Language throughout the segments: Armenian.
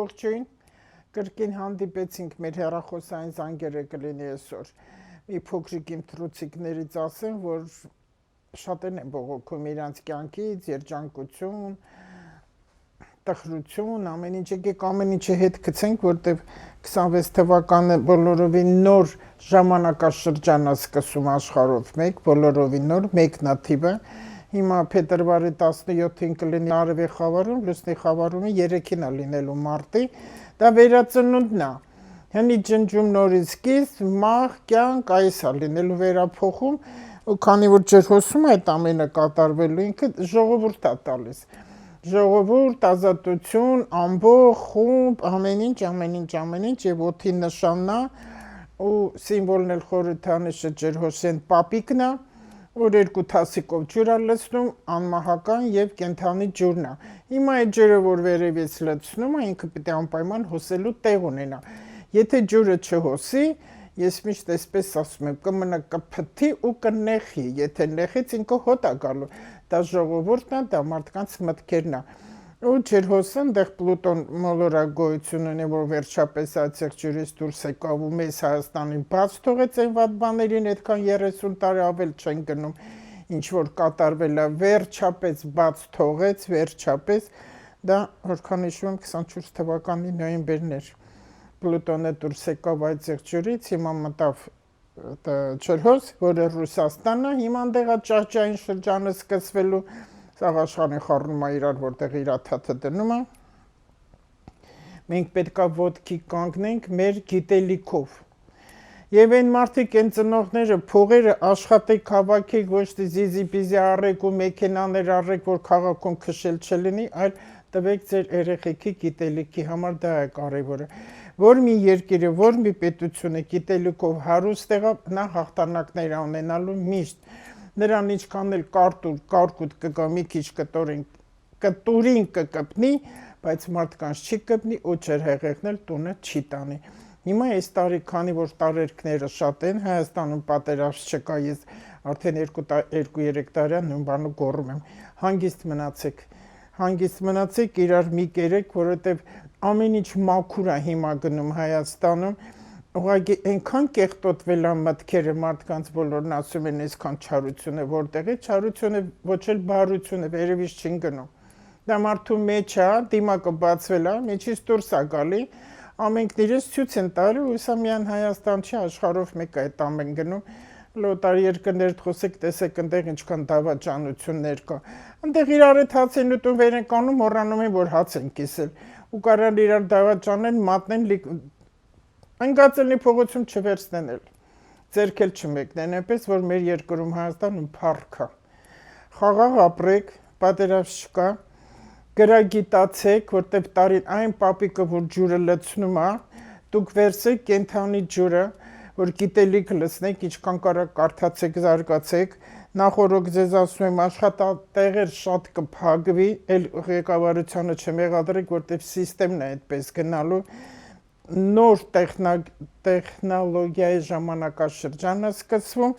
Ողջույն, կրկին հանդիպեցինք մեր հեռախոսային զանգերը կլինի այսօր։ Մի փոքրիկ իմ թռուցիկներից ասեմ, որ շատերն են բողոքում իրանց կյանքից, երջանկություն, տխրություն, ամեն ինչ, եկեք ամեն ինչը հետ գցենք, որտեղ 26 թվականը բոլորովին նոր ժամանակաշրջան է սկսում աշխարհով մեկ, բոլորովին նոր, մեկնաթիվը։ Հիմա փետրվարի 17-ին կլինի Արևի խավարում, Լուսնի խավարումը 3-ին է լինելու մարտի, դա վերածնունդն է։ Հնի ջնջում նորից սկիզբ, մահ, կյանք, այս է լինելու վերափոխում, ու քանի որ ջրհոսում այդ ամենը կատարվելու ինքը ժողովուրդ է տալիս։ Ժողովուրդ, ազատություն, ամբողջ խումբ, ամեն ինչ եւ օդի նշանն է, ու սիմվոլն էլ խորհրդանիշը ջրհոսեն պապիկն է, որ երկու թասիկով ջուր է լցնում, անմահական եւ կենթանի ջուրն է։ Հիմա այդ ջուրը, որ վերևից լցնում է, ինքը պետք է անպայման հոսելու տեղ ունենա։ Եթե ջուրը չհոսի, ես միշտ այսպես ասում եմ, կմնա կփթի ու կնեխի, եթե նեխից ինքը հոտ է գալու։ Դա ժողովուրդն է, դա մարդկանց մտքերն է։ Ու ջրհոսն դեղ Պլուտոն մոլորակ գոյություն ունի, որ վերջապես այցեղ ջուրից դուրս եկավ ու մեզ Հայաստանին բաց թողեց այն վատ բաներին, այդքան 30 տարի ավել չեն գնում, ինչ որ կատարվել է, վերջապես բաց թողեց, վերջապես, դա որքան հիշում եմ 24 թվականի նոյեմբերն էր, Պլուտոնը դուրս եկավ այցեղ ջուրից, հիմա մտավ ջրհոս, որը Ռուսաստանն է, հիմա այնտեղ ճահճային շրջանը սկսվելու, սաղ աշխարհին խառնում է իրար, որտեղ իր թաթը դնում է։ Մենք պետք է ոտքի կանգնենք մեր գիտելիքով։ Եվ այն մարդիկ, այն ծնողները, փողերը աշխատեք, հավաքեք, ոչ թե զիզի-պիզի առեք ու մեքենաներ առեք, որ քաղաքում քշել չլինի, այլ տվեք ձեր երեխեքի գիտելիքի համար, դա է կարևորը։ Որ մի երկիրը, որ մի պետությունը գիտելիքով հարուստ եղավ, նա հաղթանակներ է ունենալու միշտ։ Նրան ինչքան էլ կարկուտ կգա, մի քիչ կտուրին կկպնի, բայց մարդկանց չի կպնի ու ջրհեղեղն էլ տունը չի տանի։ Հիմա այս տարի, քանի որ տարերքները շատ են, Հայաստանում պատերազմ չկա, ես արդեն 2-3 տարի նույն բանը գոռում եմ, հանգիստ մնացեք, իրար մի կերեք, որովհետև ամեն ինչ մաքուր է հիմա գնում Հայաստանում, ուղղակի այնքան կեղտոտվել է մտքերը մարդկանց, բոլորն ասում են այսքան չարություն է, որտեղ է չարությունը, ոչ էլ բարություն է, վերևից չին գնում։ Դա մարդու մեջ է, դիմակը բացվել է, մեջից դուրս է գալի, ամենքն իրենց ցույց են տալի, ու սա միայն Հայաստան չի, աշխարհով մեկ է այդ ամեն գնում։ Լոտար երկրներ խոսեք, տեսեք այնտեղ ինչքան դավաճանություններ կա։ Այնտեղ իրար հետ հաց են ուտում, վեր են կանում, մոռանում են, որ հաց են կիսել։ Ու կարան իրար դավաճանեն, մատնեն Անգածելնի փողոցում չվերցնեն էլ, ձերք էլ չմեկնեն, այնպես, որ մեր երկրում Հայաստանում փառք է։ Խաղաղ ապրեք, պատերազմ չկա, գրագիտացեք, որտեղ տարին այն պապիկը, որ ջուրը լցնում է, դուք վերցեք կենթանի ջուրը, որ գիտելիք լցնեք, ինչքան կարող կարդացեք, զարգացեք, նախորդ ձեզ ասում եմ, աշխատատեղեր շատ կփակվի, էլ ղեկավարությանը չմեղադրեք, որտեղ սիստեմն է այդպես գնալու, նոր տեխնոլոգիայի ժամանակաշրջանը սկսվում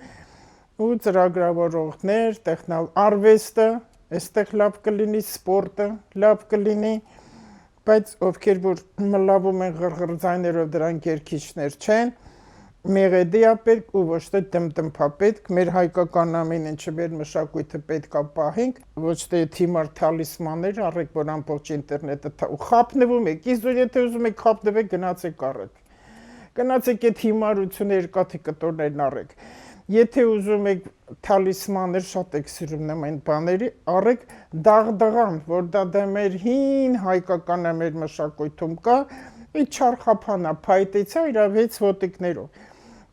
ու ծրագրավորողներ, արվեստը, այստեղ լավ կլինի, սպորտը լավ կլինի, բայց ովքեր որ մլավում են ղրղրձայներով, դրանք երգիչներ չեն, մեղեդի է պետք ու ոչ թե դմդմփա պետք, մեր հայկական ամեն ինչը, մեր մշակույթը պետք է պահենք, ոչ թե թիմար թալիսմաններ առեք, որ ամբողջ ինտերնետը ու խապնվում եք, իզուր եթե ուզում եք խապնվեք, գնացեք առեք, գնացեք այդ հիմարությունը երկաթի կտորներն առեք, եթե ուզում եք թալիսմաններ, շատ եք սիրում նման բաների, առեք դաղդղան, որ դա մեր հին հայկական է մեր մշակույթում կա, այդ չարխափանա, փայտեցա իրա 6 ոտիկներով,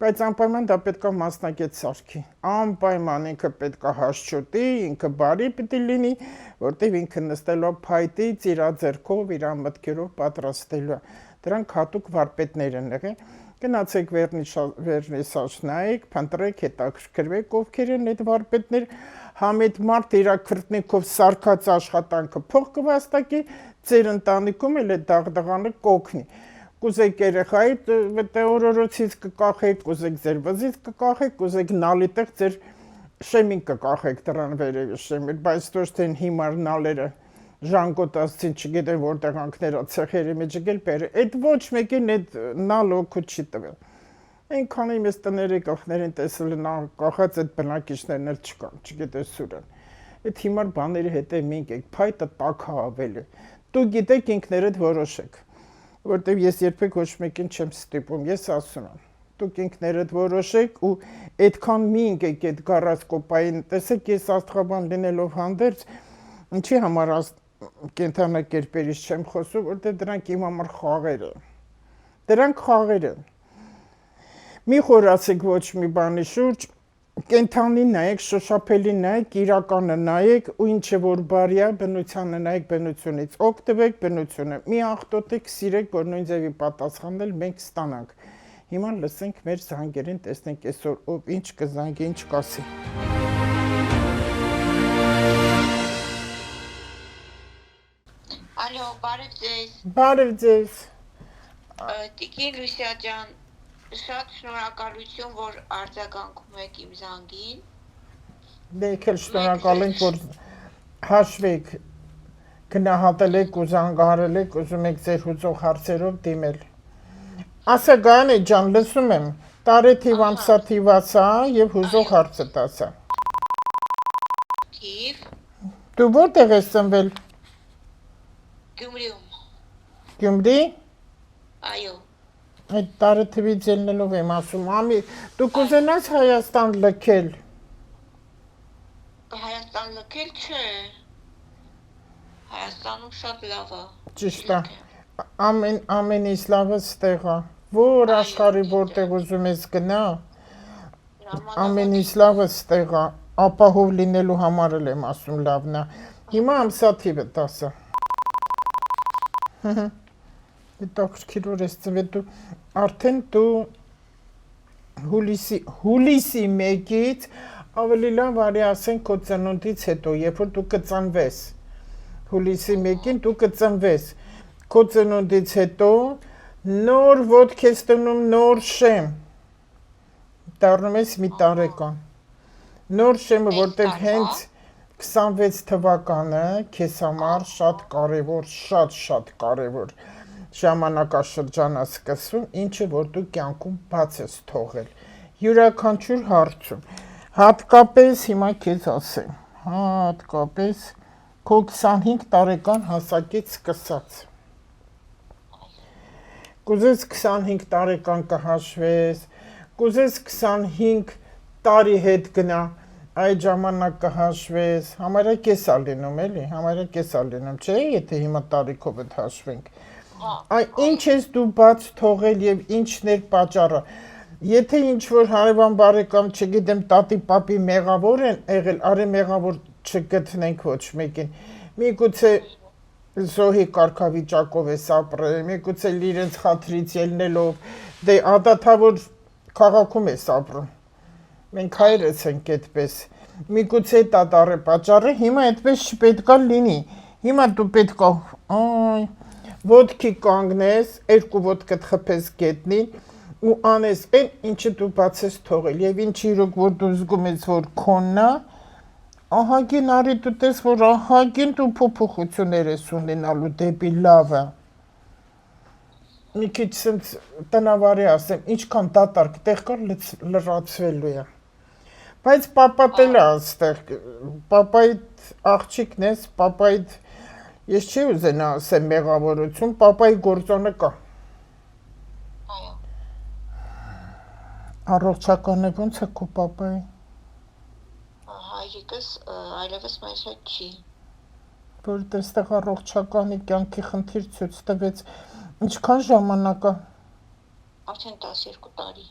բայց անպայման դա պետք է մասնակից սարքի, անպայման ինքը պետք է հաշչոտի, ինքը բարի պիտի լինի, որտեղ ինքը նստելու է փայտից, իր ձեռքով, իր մտքերով պատրաստելու է, դրանք հատուկ վարպետներ են եղել, գնացեք վերնիսաժ նայեք, փնտրեք, հետաքրքրվեք, ովքեր են այդ վարպետներ, համետ մարդ իր քրտնիկով սարքած աշխատանքը փող կվաստակի, ձեր ընտանիքում էլ այդ դաղդղանը կօգնի։ Կուզեք երեխայի օրորոցից կկախեք, կուզեք ձեր վզից կկախեք, կուզեք նալիտեղ ձեր շեմին կկախեք դրան վերևի շեմին, բայց ոչ թե հիմար նալերը ժանգոտ ասցին, չգիտեմ որտեղ անքներ ցեխերի մեջ եկել բեր։ Այդ ոչ մեկին այդ նալ օգուտ չի տվել։ Այնքան իմ տների գլխներին տեսել նա կախած այդ բնակիչներն էլ չկան, չգիտես սուրան։ Այդ հիմար բաների հետ է մենք եք, փայտը տակ ավելի։ Դու գիտեք ինքներդ որոշեք, որտեվ ես երբեք ոչ մեկին չեմ ստիպում, ես ասում եմ։ Դուք ինքներդ որոշեք ու այդքան մինք եք այդ գարասկոպային, տեսեք ես աստղաբան լինելով հանդերձ, ինչի համար կենթանակերպերից չեմ խոսում, որտեղ դրանք իմ համար խաղեր են։ Դրանք խաղեր են։ Մի խորացեք ոչ մի բանի շուրջ, կենթանի նայեք, շոշափելի նայեք, իրականը նայեք ու ինչը որ բարի է, բնությանը նայեք, բնությունից օգտվեք, բնությունը մի աղտոտեք, սիրեք, որ նույն ձևի պատասխանել մենք ստանանք։ Հիմա լսենք մեր զանգերին, տեսնենք այսօր ով ինչ կզանգի, ինչ կասի։ Ալո, բարև ձեզ։ Բարև ձեզ։ Տիկին Լուսիա ջան, շատ շնորհակալություն, որ արձագանքում եք իմ զանգին։ Մենք էլ շնորհակալ ենք, որ հաշվեք, գնահատել եք ու զանգահարել եք, ուզում եք ձեր հուզող հարցերով դիմել։ Ասա Գայանե ջան, լսում եմ, տարեթիվ ամսաթիվ ասա և հուզող հարցը տասա։ Թիվ։ Դու որտեղ ես ծնվել։ Գյումրիում։ Գյումրի։ Այո։ Այդ տարեթվից ելնելով եմ ասում, ամի, դու կուզենաս Հայաստան լքել։ Հայաստան լքել չէ։ Հայաստանում շատ լավ է։ Ճիշտ է։ Ամենից լավը ստեղ է, որ աշխարհի որտեղ ուզում ես գնա, ամենից լավը ստեղ է, ապահով լինելու համար էլ եմ ասում լավն է։ Հիմա ամսաթիվը տասը։ Հետաքրքիր ես ծնվել դու, արդեն դու հուլիսի 1-ից ավելի լավ արի ասենք քո ծնունդից հետո, երբ որ դու կծնվես։ Հուլիսի 1-ին դու կծնվես։ Քո ծնունդից հետո նոր ոտք ես տնում, նոր շեմ, դառնում ես մի տարեկան, նոր շեմը, որտեղ հենց 26 թվականը քեզ համար շատ կարևոր, շատ կարևոր ժամանակաշրջան է սկսվում, ինչը որ դու կյանքում բաց ես թողել, յուրաքանչյուր հարցում, հատկապես հիմա քեզ ասեմ, հատկապես քո 25 տարեկան հասակից սկսած։ Կուզես 25 տարեկան կհաշվես, կուզես 25 տարի հետ գնա, այդ ժամանակ կհաշվես, համարյա կես է լինում, էլի, համարյա կես է լինում, չէ, եթե հիմա տարիքով հետ հաշվենք։ Ինչ ես դու բաց թողել և ինչն էր պատճառը։ Եթե ինչ-որ հարևան բարեկամ, չգիտեմ, տատի պապի մեղավոր են եղել, արի մեղավոր չգտնենք ոչ մեկին, միգուցե զոհի կարգավիճակով ես ապրել, միգուցե իրենց խաթրից ելնելով, դե ադաթավոր քաղաքում ես ապրում, մենք հայրս ենք այդպես, միգուցե տատառ է պատճառը, հիմա այդպես չպետք է լինի, հիմա դու պետք է ոտքի կանգնես, երկու ոտքդ խփես գետնին ու անես այն, ինչը դու բաց ես թողել և ինչ իրոք, որ դու զգում ես, որ քոնն է, ահագին արի դու տես, որ ահագին դու փոփոխություններ ես ունենալու դեպի լավը։ Մի քիչ սենց տնավարի ասեմ, ինչքան դատարկ տեղ կար լրացվելու է։ Բայց պապատ էլ է աստեղ, պապայիդ աղջիկն ես, պապայիդ, ես չի ուզենա ասեմ մեղավորություն, պապայի գործոնը կա։ Առողջականը ոնց է քո պապայի։ Հայրիկս այլևս մեր հետ չի։ Որ դեստեղ առողջականի կյանքի խնդիր ցույց տվեց, ինչքան ժամանակ է։ Արդեն 12 տարի։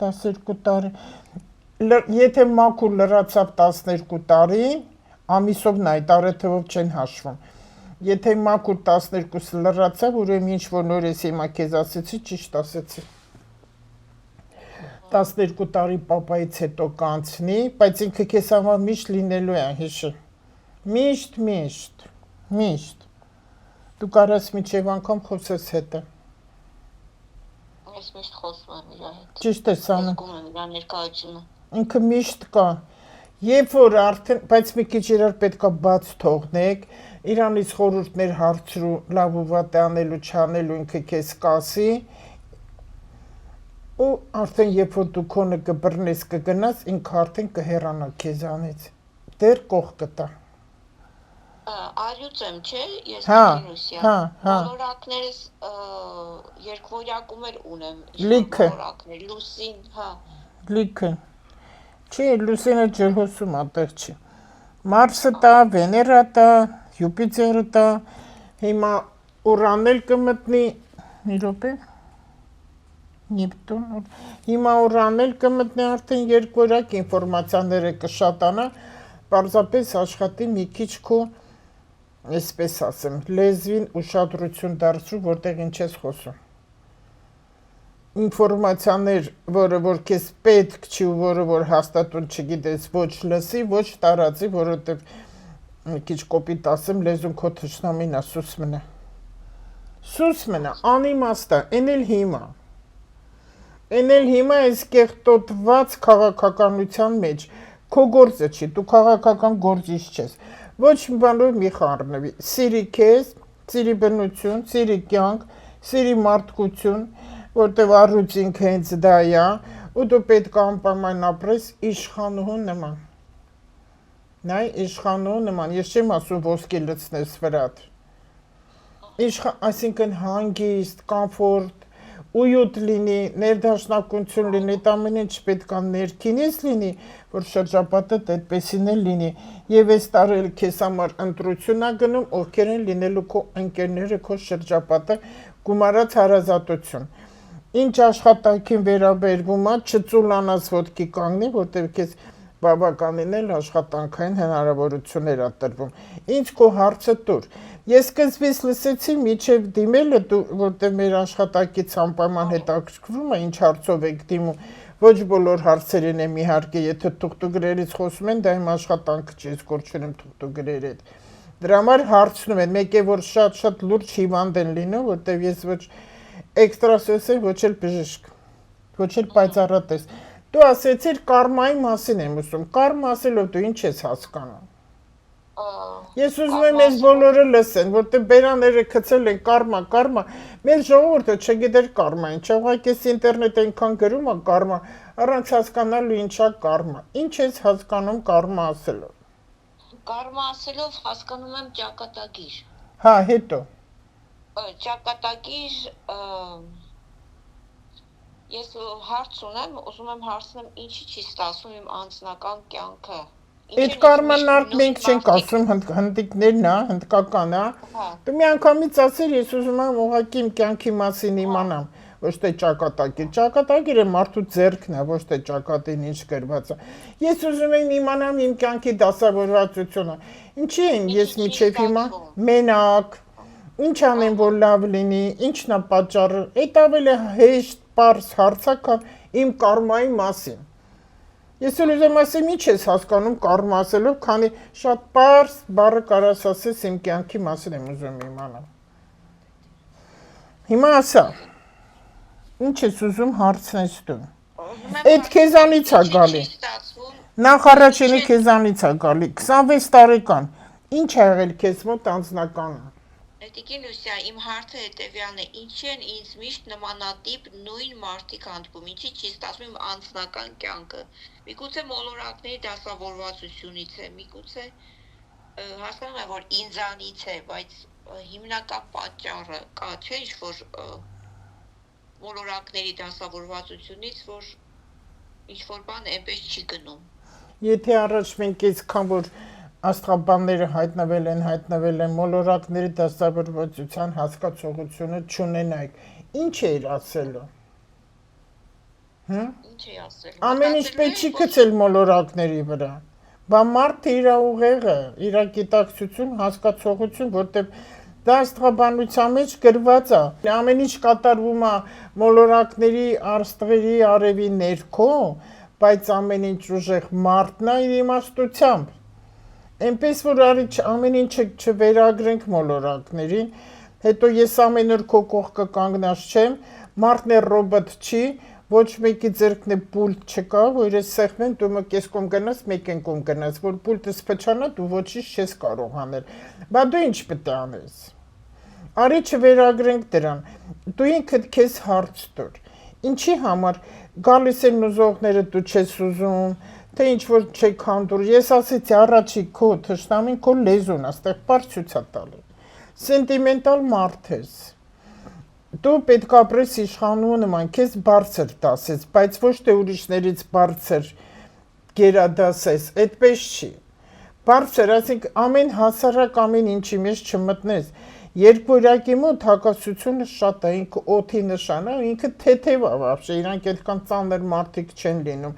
12 տարի։ Եթե մաքուր լրացավ 12 տարի, ամիսով նայ, տարեթվով չեն հաշվում։ Եթե մաքուր 12 լրացավ, ուրեմն ինչ որ նոր ես հիմա քեզ ասեցի, ճիշտ ասեցի։ 12 տարի պապայից հետո կանցնի, բայց ինքը քեզ համար միշտ լինելու է, հիշի։ Միշտ։ Դու կարաս միջև անգամ խոսես հետը։ Ես միշտ խոսում եմ իր հետ։ Ճիշտ ես անում։ Զգում եմ իր ներկայությունը։ Ինքը միշտ կա։ Երբ որ արդեն, բայց մի քիչ իրար պետքա բաց թողնեք, իրանից խորհուրդներ հարցրու, լավ ու վատ է անելու, չանելու ինքը քեզ կասի, ու արդեն երբ որ դու քոնը կբռնես կգնաս, ինքը արդեն կհեռանա քեզանից, դեռ կողքը տա։ Արյուծ եմ, չէ, ես Հա, Լուսիա։ հա, հա։ Մոլորակներս երկվորյակում էլ ունեմ։ Լիքը։ Մոլորակներ, լուսին, հա։ Լիքը։ Չի, լուսինը ջրհոսում ատեղ չի։ Մարսը տա, Վեներա տա, Յուպիտերը տա, հիմա Ուրանն էլ կմտնի, մի րոպե, Նեպտուն, հիմա Ուրանն էլ կմտնի արդեն երկվորյակ ինֆորմացիաները կշատանա, պարզապես աշխատի մի քիչ քո, այսպես ասեմ, լեզվին ուշադրություն դարձրու, որտեղ ինչ ես խոսում։ Ինֆորմացիաներ, որը որ քեզ պետք չի ու որը որ հաստատուն չգիտես, ոչ լսի, ոչ տարածի, որովհետև մի քիչ կոպիտ ասեմ, լեզուն քո թշնամին է, սուս մնա։ Սուս մնա, անիմաստ է, էն էլ հիմա։ Էն էլ հիմա այս կեղտոտված քաղաքականության մեջ, քո գործը չի, դու քաղաքական գործիչ չես, ոչ մի բանով մի խառնվի, սիրի քեզ, սիրի բնություն, սիրի կյանք, սիրի մարդկություն, որտև առուց ինքը հենց դա է, ու դու պետք է անպայման ապրես իշխանուհու նման։ Նայ, իշխանուհու նման, ես չեմ ասում ոսկի լցնես վրատ։ Այսինքն հանգիստ, կամֆորտ, ույուտ լինի, ներդաշնակություն լինի, այդ ամեն ինչ պետք է ներքինից լինի, որ շրջապատդ այդպեսին էլ լինի, եւ այս տարել քեզ համար ընտրություն ա գնում, ովքեր են լինելու քո ընկերները, քո շրջապատը, գումարած հարազատություն։ Ինչ աշխատանքին վերաբերվում է, չծուլանաս ոտքի կանգնի, որտեղ քեզ բավականին էլ աշխատանքային հնարավորություններ ա տրվում։ Ինչ քո հարցը տուր։ Ես սկզբից լսեցի միջև դիմելը, որտեղ մեր աշխատակից անպայման հետաքրքրվում է, ինչ հարցով եք դիմում, ոչ բոլոր հարցերին եմ իհարկե, եթե թուղթուգրերից խոսում են, դա իմ աշխատանքը չի, ես գործում եմ թուղթուգրերի հետ։ Դրա համար հարցնում են, մեկ է որ շատ լուրջ հիվանդ են լինում, որտեղ ես ոչ էքստրասենս եմ, ոչ էլ բժիշկ, ոչ էլ պայծառատես։ Դու ասեցիր կարմայի մասին եմ ուսում, կարմա ասելով դու ինչ ես հասկանում։ Ես ուզում եմ ես բոլորը լսեն, որտեղ բերաները գցել են կարմա, մեր ժողովուրդը չգիտեր կարմա ինչ, ուղղակի ես ինտերնետ այնքան գրում է կարմա, առանց հասկանալու ինչա կարմա։ Ինչ ես հասկանում կարմա ասելով։ Կարմա ասելով հասկանում եմ ճակատագիր։ Հա, հետո։ Ճակատագիր ես հարց ունեմ, ուզում եմ հարցնեմ ինչի չի ստացվում իմ անձնական կյանքը։ Այդ կարման արդ մենք չենք ասում հնդիկներն է, հնդկական է։ Դու մի անգամից ասիր, ես ուզում եմ ուղղակի իմ կյանքի մասին իմանամ, ոչ թե ճակատագիր։ Ճակատագիրը մարդու ձեռքն է, ոչ թե ճակատին ինչ գրված է։ Ես ուզում եմ իմանամ իմ կյանքի դասավորվածությունը։ Ինչի եմ ես միջև հիմա մենակ, ինչ անեմ որ լավ լինի, ինչն է պատճառը։ Այդ ավելի հեշտ, պարզ հարց է, քան իմ կարմայի մասին։ Ես ուզում ասեմ ինչ ես հասկանում կարմա ասելով, քանի շատ պարզ բառը կարաս ասես իմ կյանքի մասին եմ ուզում իմանալ։ Հիմա ասա, ինչ ես ուզում հարցնես դու։ Այդ քեզանից է գալի։ Նախ առաջինը քեզանից է գալի, 26 տարեկան, ինչ ա եղել քեզ մոտ անձնականը։ Տիկին Լուսիա, իմ հարցը հետևյալն է, ինչի են ինձ միշտ նմանատիպ նույն մարդիկ հանդիպում, ինչի չի ստացվում իմ անձնական կյանքը։ Միգուցե մոլորակների դասավորվածությունից է, միգուցե հասկանում եմ, որ ինձանից է, բայց հիմնական պատճառը կա, չէ, ինչ-որ մոլորակների դասավորվածությունից, որ ինչ-որ բան այնպես չի գնում։ Եթե առաջ մենք այսքան որ աստղաբանները հայտնվել են մոլորակների դասավորվածության հասկացողությունը չունենայք, ինչ էիր ասելու։ Ինչ էի ասելու։ Ամեն ինչ պետք չի գցել մոլորակների վրա։ Բա մարդը իր ուղեղը, իր գիտակցություն, հասկացողություն, որտեղ դա աստղաբանության մեջ գրված է։ Ամեն ինչ կատարվում է մոլորակների, արստղերի արևի ներքո, բայց ամեն ինչ ուժեղ մարդն է իր իմաստությամբ։ Այնպես որ ամեն ինչը չվերագրենք մոլորակներին, հետո ես ամեն օր քո կողքը կանգնած չեմ, մարդն է ռոբոտ չի, Ոչ մեկի ձեռքն է պուլտ չկա, որ ես սեղմեն դու մը կես կողմ գնաս, մեկ են կողմ գնաս, որ պուլտը սփչանա դու ոչինչ չես կարող անել։ Բա դու ինչ պետք է անես։ Արի չվերագրենք դրան։ Դու ինքդ քեզ հարց տուր։ Ինչի համար գալիս են ուզողները դու չես ուզում, թե ինչ որ չեք հանդուր։ Ես ասեցի առաջի քո թշնամին քո լեզուն է, այստեղ բարձ ցույց է տալի։ Սենտիմենտալ մարդ ես։ Դու պետք է ապրես իշխանու նման, քեզ բարձր դասես, բայց ոչ թե ուրիշներից բարձր գերադասես, այդպես չի։ Բարձր, ասենք ամեն հասարակ ամեն ինչի մեջ չմտնես։ Երկվորյակի մոտ հակասությունը շատ է, ինքը օդի նշան է, ինքը թեթև է вообще, իրանք այդքան ծանր մարդիկ չեն լինում։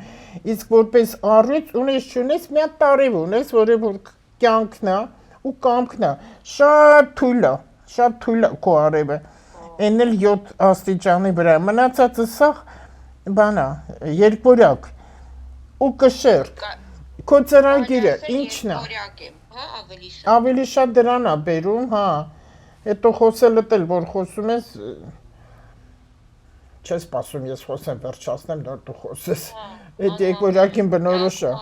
Իսկ որպես առյուծ ունես չունես, մի հատ տարիվ ունես, որը որ կյանքն է ու կամքն է։ Շատ թույլ է քո արևը։ Էն էլ 7 աստիճանի վրա։ Մնացածը սա բան է, երկվորյակ ու կշեռ։ Քո ծրագիրը ինչն է։ Հա, ավելի Ավելի շատ դրան է բերում, հա։ Հետո խոսելը էլ որ խոսում ես չես սպասում ես խոսեմ վերջացնեմ դեռ դու խոսես այդ երկվորյակին բնորոշ է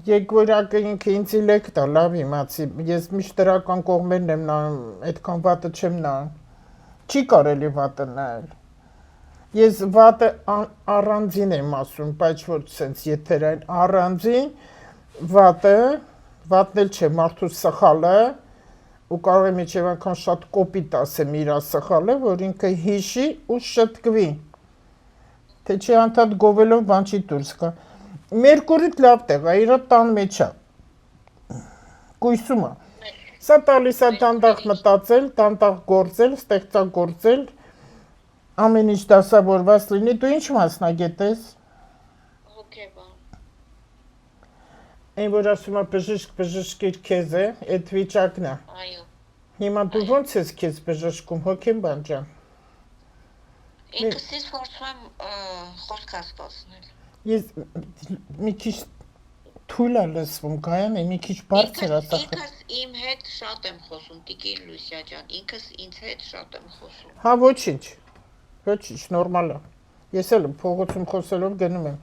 երկվորյակը ինքը ինձ իլեկտ է լավ իմացի ես միշտ դրական կողմերն եմ նայում այդքան վատը չեմ նայում չի կարելի վատը նայել ես վատը առանձին եմ ասում բայց ոչ sense եթերային առանձին վատն էլ չէ մարդու սխալը ու կարող եմ իջև անգամ շատ կոպիտ ասեմ իր սխալը, որ ինքը հիշի ու շտկվի, թե չի անդադ գովելով բան չի դուրս կա։ Մերկուրիտ լավ տեղ է, իրա տան մեջ է, կույսում է։ Սա տալիս է դանդաղ մտածել, դանդաղ գործել, ստեղծագործել, ամեն ինչ դասավորված լինի, դու ինչ մասնագետ ես։ հոգեբան Այն որ ասում է բժշկիր քեզ է, այդ վիճակն է։ Այո Հիմա դու ո՞նց ես քեզ բժշկում, հոգեբան ջան։ Ինքս ես փորձում եմ խոսք հասկացնել Ես մի քիչ թույլ եմ լսվում, Գայան է, մի քիչ բարձր ասա։ Ինքս իմ հետ շատ եմ խոսում, Տիկին Լուսիա ջան, ինքս ինձ հետ շատ եմ խոսում։ Հա, ոչինչ, նորմալ է։ Ես էլ փողոցում խոսելով գնում եմ։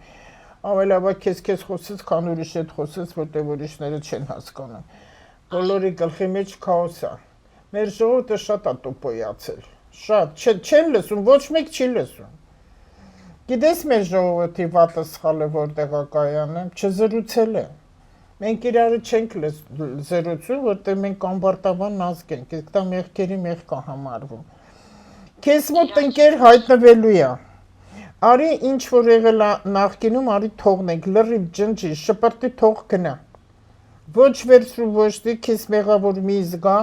Ավելավա քեզ խոսես, քան ուրիշ հետ խոսես, որտեղ ուրիշները չեն հասկանում։ Բոլորի գլխի մեջ քաոս է։ Մեր ժողովուրդը շատ է տոպոյացել։ Շատ, չեն լսում, ոչ մեկ չի լսում։ Գիտես մեր ժողովրդի վատը սխալը որտեղ է կայանում, չզրուցել է։ Մենք իրարը չենք զրուցում, որտեղ մենք ամբարտավան ազգ ենք, իսկ դա մեղքերի մեղք է համարվում։ Քեզ մոտ ընկեր հայտնվելու է։ Արի ինչ որ եղել նախկինում, արի թողնենք, լրիվ ջնջի, շպրտի թող գնա։ Ոչ վերցրու ոչ դի քեզ մեղավոր մի զգա,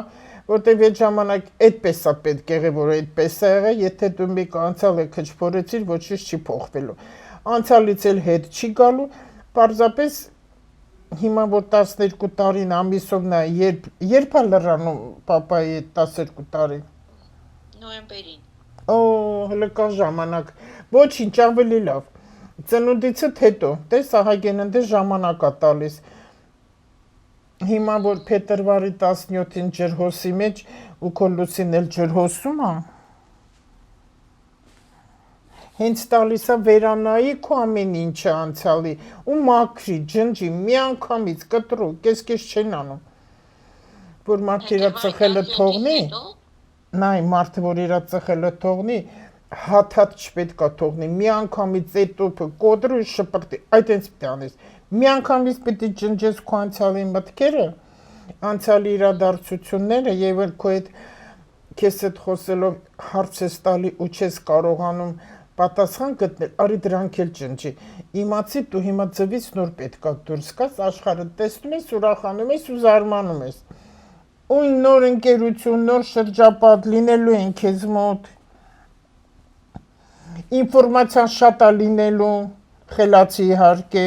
որտեղ այդ ժամանակ այդպես է պետք եղել, որ այդպես է եղել, եթե դու մեկ անցյալը քչփորեցիր, ոչինչ չի փոխվելու։ Անցյալից էլ հետ չի գալու, պարզապես հիմա որ 12 տարին ամիսով նա երբ է լրանում պապայի 12 տարի։ Նոյեմբերին։ Օ, հələ կա ժամանակ։ Ոչինչ ավելի լավ։ Ծնունդիցդ հետո, տես Ահագենը դե ժամանակ է տալիս։ Հիմա որ փետրվարի 17-ին ջրհոսի մեջ ու քո Լուսին էլ ջրհոսում է։ Հենց տալիս է վերանայի քո ամեն ինչը անցյալի ու մաքրի, ջնջի, միանգամից կտրու, կես չեն անում։ Որ մարդ իր ծխելը թողնի։ Նայ մարդը որ իր ծխելը թողնի, հաթ չպետք է թողնի, մի անգամից այդ տոփը կոտրու շպրտի, այդպես պետք է անես։ Մի անգամից պետք է ջնջես քո անցյալի մտքերը, անցյալի իրադարձությունները եւ քո այդ քեզ հետ խոսելով հարց ես տալի ու չես կարողանում պատասխան գտնել, արի դրանք էլ ջնջի։ Իմացի դու հիմա ծվից նոր պետք է դուրս գաս, աշխարհը տեսնում ես, ուրախանում ես ու զարմանում ես։ Ու նոր ընկերություն, նոր շրջապատ լինելու են քեզ մոտ։ Ինֆորմացիան շատ է լինելու, խելացի իհարկե,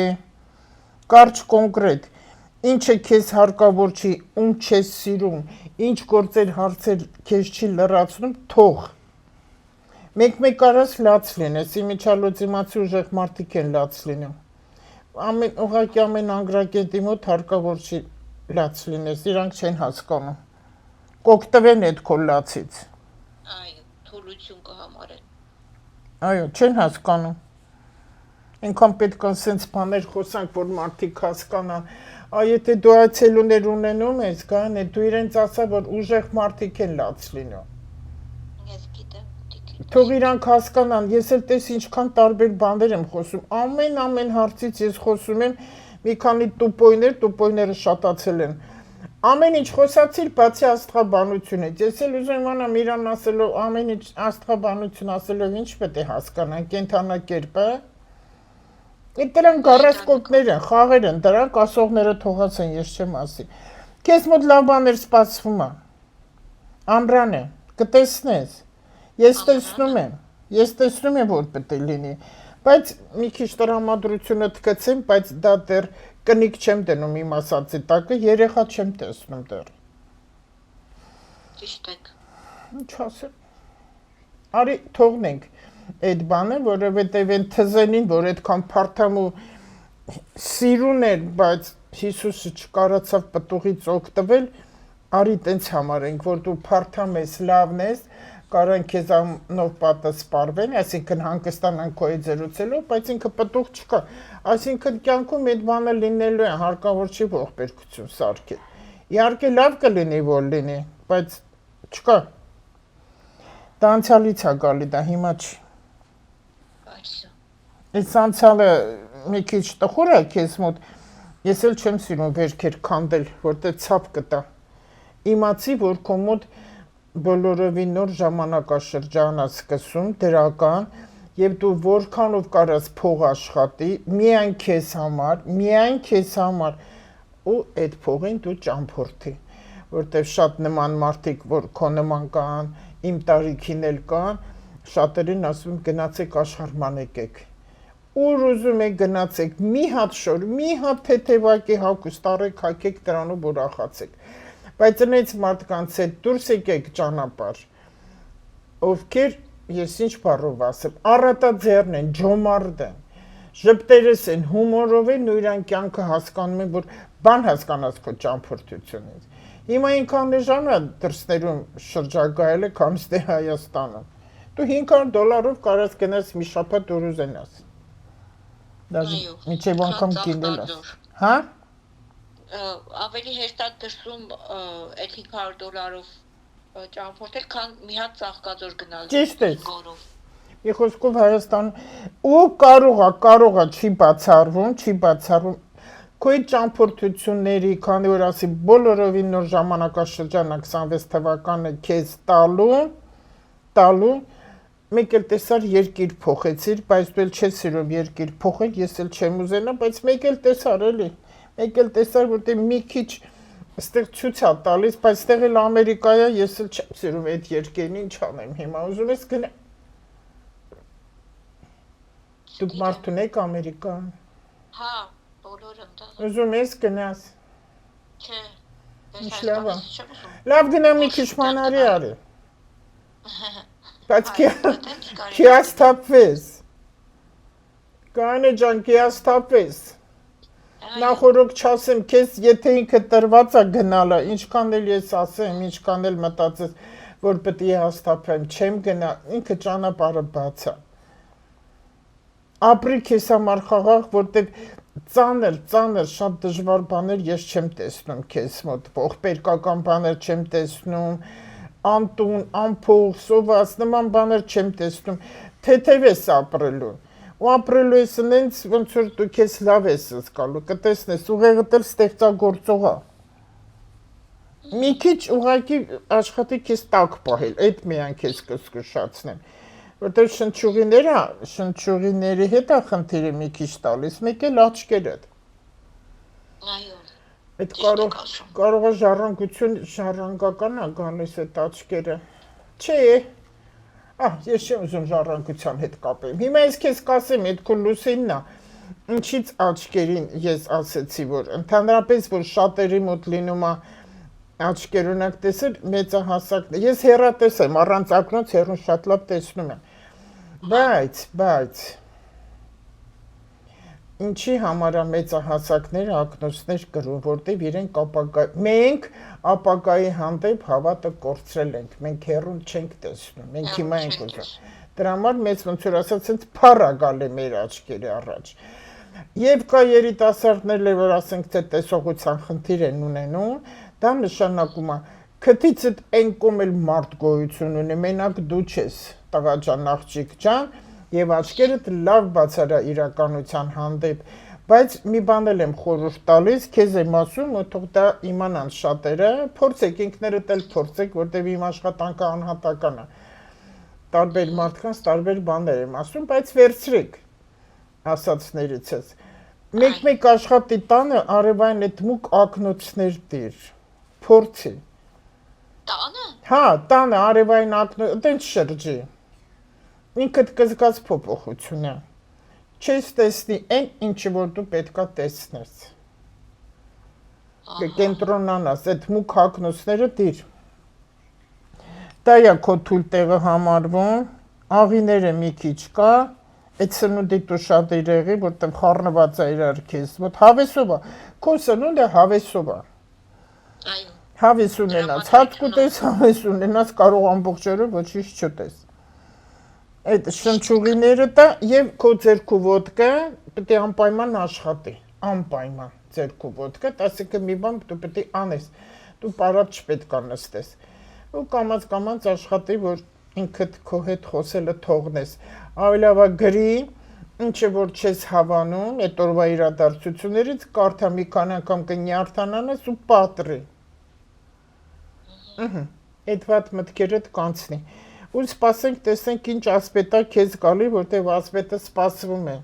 կարճ կոնկրետ, ինչը քեզ հարկավոր չի, ում չես սիրում, ինչ գործեր հարցեր քեզ չի լրացնում, թող։ Մեկ արած լաց լինես, իմիջալոց իմացի ուժեղ մարդիկ են լաց լինում։ Ուղղակի ամեն անգրագետի մոտ հարկավոր չի լաց լինես, իրանք չեն հասկանում։ Կօգտվեն այդ քո լացից։ Այո, թուլություն կհամարեն։ Այո, չեն հասկանում։ Ինքան պետք է սենց բաներ խոսանք, որ մարդիկ հասկանան։ Եթե դու այցելուներ ունենում ես, գան, դու իրենց ասա, որ ուժեղ մարդիկ են լաց լինում։ Ես գիտեմ, Թող իրանք հասկանան, ես էլ տես ինչքան տարբեր բաներ եմ խոսում։ Ամեն հարցից ես խոսում եմ մի քանի տուպոյները շատացել են։ Ամեն ինչ խոսացիր, բացի աստղաբանությունից։ Ես էլ ուզում եմ իմանամ իրան ասելով, ամեն ինչ աստղաբանություն ասելով ինչ պետք է հասկանան, կենթանակերպ է։ Դրանք գարասկոպներ են, խաղեր են, դրանք ասողները թողած են, ես չեմ ասի։ Քեզ մոտ լավ բաներ սպասվում է։ Ամրան է, կտեսնես։ Ես տեսնում եմ, որ պետք է լինի, բայց մի քիչ տրամադրությունը թքեցեմ, բայց դա դեռ կնիկ չեմ դնում իմ ասածի տակը, երեխա չեմ տեսնում դեռ։ Ճիշտ եք։ Ինչ ասեմ։ Արի թողնենք այդ բանը, որովհետև այն թզենին, որ այդքան փարթամ ու սիրուն էր, բայց Հիսուսը չկարացավ պտուղից օգտվել, արի տենց համարենք, որ դու փարթամ ես, լավն ես, կարան քեզանով պատը սպարվեն, այսինքն հանգստանան քո հետ զրուցելով, բայց ինքը պտուղ չկա։ Այսինքն կյանքում այդ բանը լինելու է, հարկավոր չի ողբերգություն սարքել։ Իհարկե լավ կլինի, որ լինի, բայց չկա։ Դա անցյալից է գալի, դա հիմա չի։ Այս անցյալը մի քիչ տխուր է քեզ մոտ, ես էլ չեմ սիրում վերքեր քանդել, որտեղ ցապ կտա։ Իմացի, որ քո մոտ բոլորովին նոր ժամանակաշրջան է սկսում, դրական, եւ դու որքանով կարաս փող աշխատի, միայն քեզ համար, ու այդ փողին դու ճամփորդի, որտեղ շատ նման մարդիկ, որ քո նման կան, իմ տարիքին էլ կան, շատերին ասում եմ գնացեք աշխարհման եկեք։ Ուր ուզում եք գնացեք, մի հատ շոր, մի հատ թեթևակի հագուստ առեք, հագեք դրանով ուրախացեք։ Բայց այնց մարդկանց հետ դուրս եկեք ճանապարհ, ովքեր ես ինչ բառով ասեմ, առատաձեռն են, ջոմարդ են, ժպտերես են, հումորով են ու իրան կյանքը հասկանում են, որ բան հասկանաս քո ճամփորդությունից։ Հիմա ինքան էժան է դրսներում շրջագայելը, քան ստե Հայաստանում։ Դու $500 կարաս գնաս մի շաբաթ դուրս ուզենաս։ Դա միջև անգամ կինել ես։ Հա? Ավելի հեշտ է դրսում այդ $500-ով ճամփորդել, քան մի հատ ծաղկաձոր գնալ։ Ճիշտ է։ Մի խոսքով Հայաստան ու կարող է չի բացառվում։ Քո այդ ճամփորդությունների, քանի որ ասի բոլորովին նոր ժամանակաշրջանը 26 թվականը քեզ տալու մեկ էլ տեսար երկիր փոխեցիր, բայց դու էլ չես սիրում երկիր փոխել, ես էլ չեմ ուզենա, բայց մեկ էլ տեսար, որտեղ մի քիչ այստեղ ցույց է տալիս, բայց այստեղ էլ Ամերիկա է, ես էլ չեմ սիրում այդ երկերին, ինչ անեմ հիմա, ուզում ես գնա։ Դուք մարդ ունեք Ամերիկա։ Հա, բոլորը դա։ Ուզում ես գնաս։ Չէ։ Ինչ լավ է։ Լավ գնա մի քիչ մանարի արի։ Բայց քիաստապվես։ Կանե ջան, քիաստապվես։ Նախորդ չասեմ քեզ, եթե ինքը տրված է գնալը, ինչքան էլ ես ասեմ, ինչքան էլ մտածես, որ պետք է հաստատեմ, չեմ գնա, ինքը ճանապարհը բաց է։ Ապրի քեզ համար խաղաղ, որտեղ ծանր, շատ դժվար բաներ ես չեմ տեսնում քեզ մոտ, ողբերգական բաներ չեմ տեսնում, անտուն, անփող, սոված, նման բաներ չեմ տեսնում, թեթև ես ապրելու։ Ու ապրելու ես նենց ոնց որ դու քեզ լավ ես զգալու, կտեսնես, ուղեղդ էլ ստեղծագործող է։ Մի քիչ ուղղակի աշխատի քեզ տակ պահել, այդ միայն քեզ կզգուշացնեմ։ Որտեղ շնչուղիների հետ է խնդիրը մի քիչ տալիս, մեկ էլ աչքերդ։ Այո։ Այդ կարող է ժառանգական է գալիս այդ աչքերը։ Չէ։ Ես չեմ ուզում ժառանգության հետ կապեմ։ Հիմա ես քեզ կասեմ, այդ քո լուսինն է։ Ինչից աչքերին ես ասեցի, որ ընդհանրապես որ շատերի մոտ լինում է աչքեր ունակ տեսել մեծահասակներ։ Ես հեռատես եմ, առանց ակնոց հեռուն շատ լավ տեսնում եմ։ Բայց ինչի համար է մեծահասակները ակնոցներ կրում, որտեղ իրենք մենք ապագայի հանդեպ հավատը կորցրել ենք, մենք հեռուն չենք տեսնում, մենք հիմա ենք ուզում։ Դրա համար մեծ ոնց որ ասած ինձ փառա գալի մեր աչքերի առաջ։ Եվ կա երիտասարդներ, որ ասենք թե տեսողության խնդիր են ունենում, դա նշանակում է քթիցդ այն կոմել մարդ գոյություն ունի, մենակ դու չես, տղա ջան, աղջիկ ջան, եւ աչքերդ լավ բացարա իրականության հանդեպ, բայց մի բան եմ խորհուրդ տալիս, քեզ եմ ասում, որ թող դա իմանան շատերը, փորձեք ինքներդ էլ փորձեք, որտեղ իմ աշխատանքը անհատական է։ Տարբեր մարդկանց տարբեր բաներ եմ ասում, բայց վերցրեք ասածներից ես։ Մեկ-մեկ աշխատի տանը արևային այդ մուկ ակնոցներ դիր, փորձի։ Տանը։ Հա, տանը արևային ակնոց, տենց շրջի։ Ինքդ կզգաս փոփոխություն է։ Չես տեսնի այն, ինչը որ դու պետքա տեսնես։ Կենտրոնանաս, այդ մուկ ակնոցները դիր։ Դա է քո թույլ տեղը համարվում, աղիները մի քիչ կա, այդ սնունդի տուշադիրեղի, որտեղ խառնված է իրար քեզ, մոտ հավեսով է, քո սնունդը հավեսով է։ Այո։ Հավես ունենաց, հաց կուտես, հավես ունենաց, կարող ամբողջ օրը ոչինչ չտես։ Այդ շնչուղիները դա եւ քո ձեռքու ոտքը պետք է անպայման աշխատի, անպայման ձեռքու ոտքը, ասիկը մի բան դու պետք է անես, դու պարապ չպետք է նստես։ Ու կամած աշխատի, որ ինքդ քո հետ խոսելը թողնես։ Ավելի լավ է գրի, ինչը որ չես հավանում, այդ օրվա իրադարձություններից կարդա մի քանի անգամ կնյարդանանես ու պատռի։ Այդ վատ մտքերդ կանցնի։ Ու սպասենք, տեսնենք ինչ ասպետա քեզ գալի, որտեղ ասպետը սպասվում է։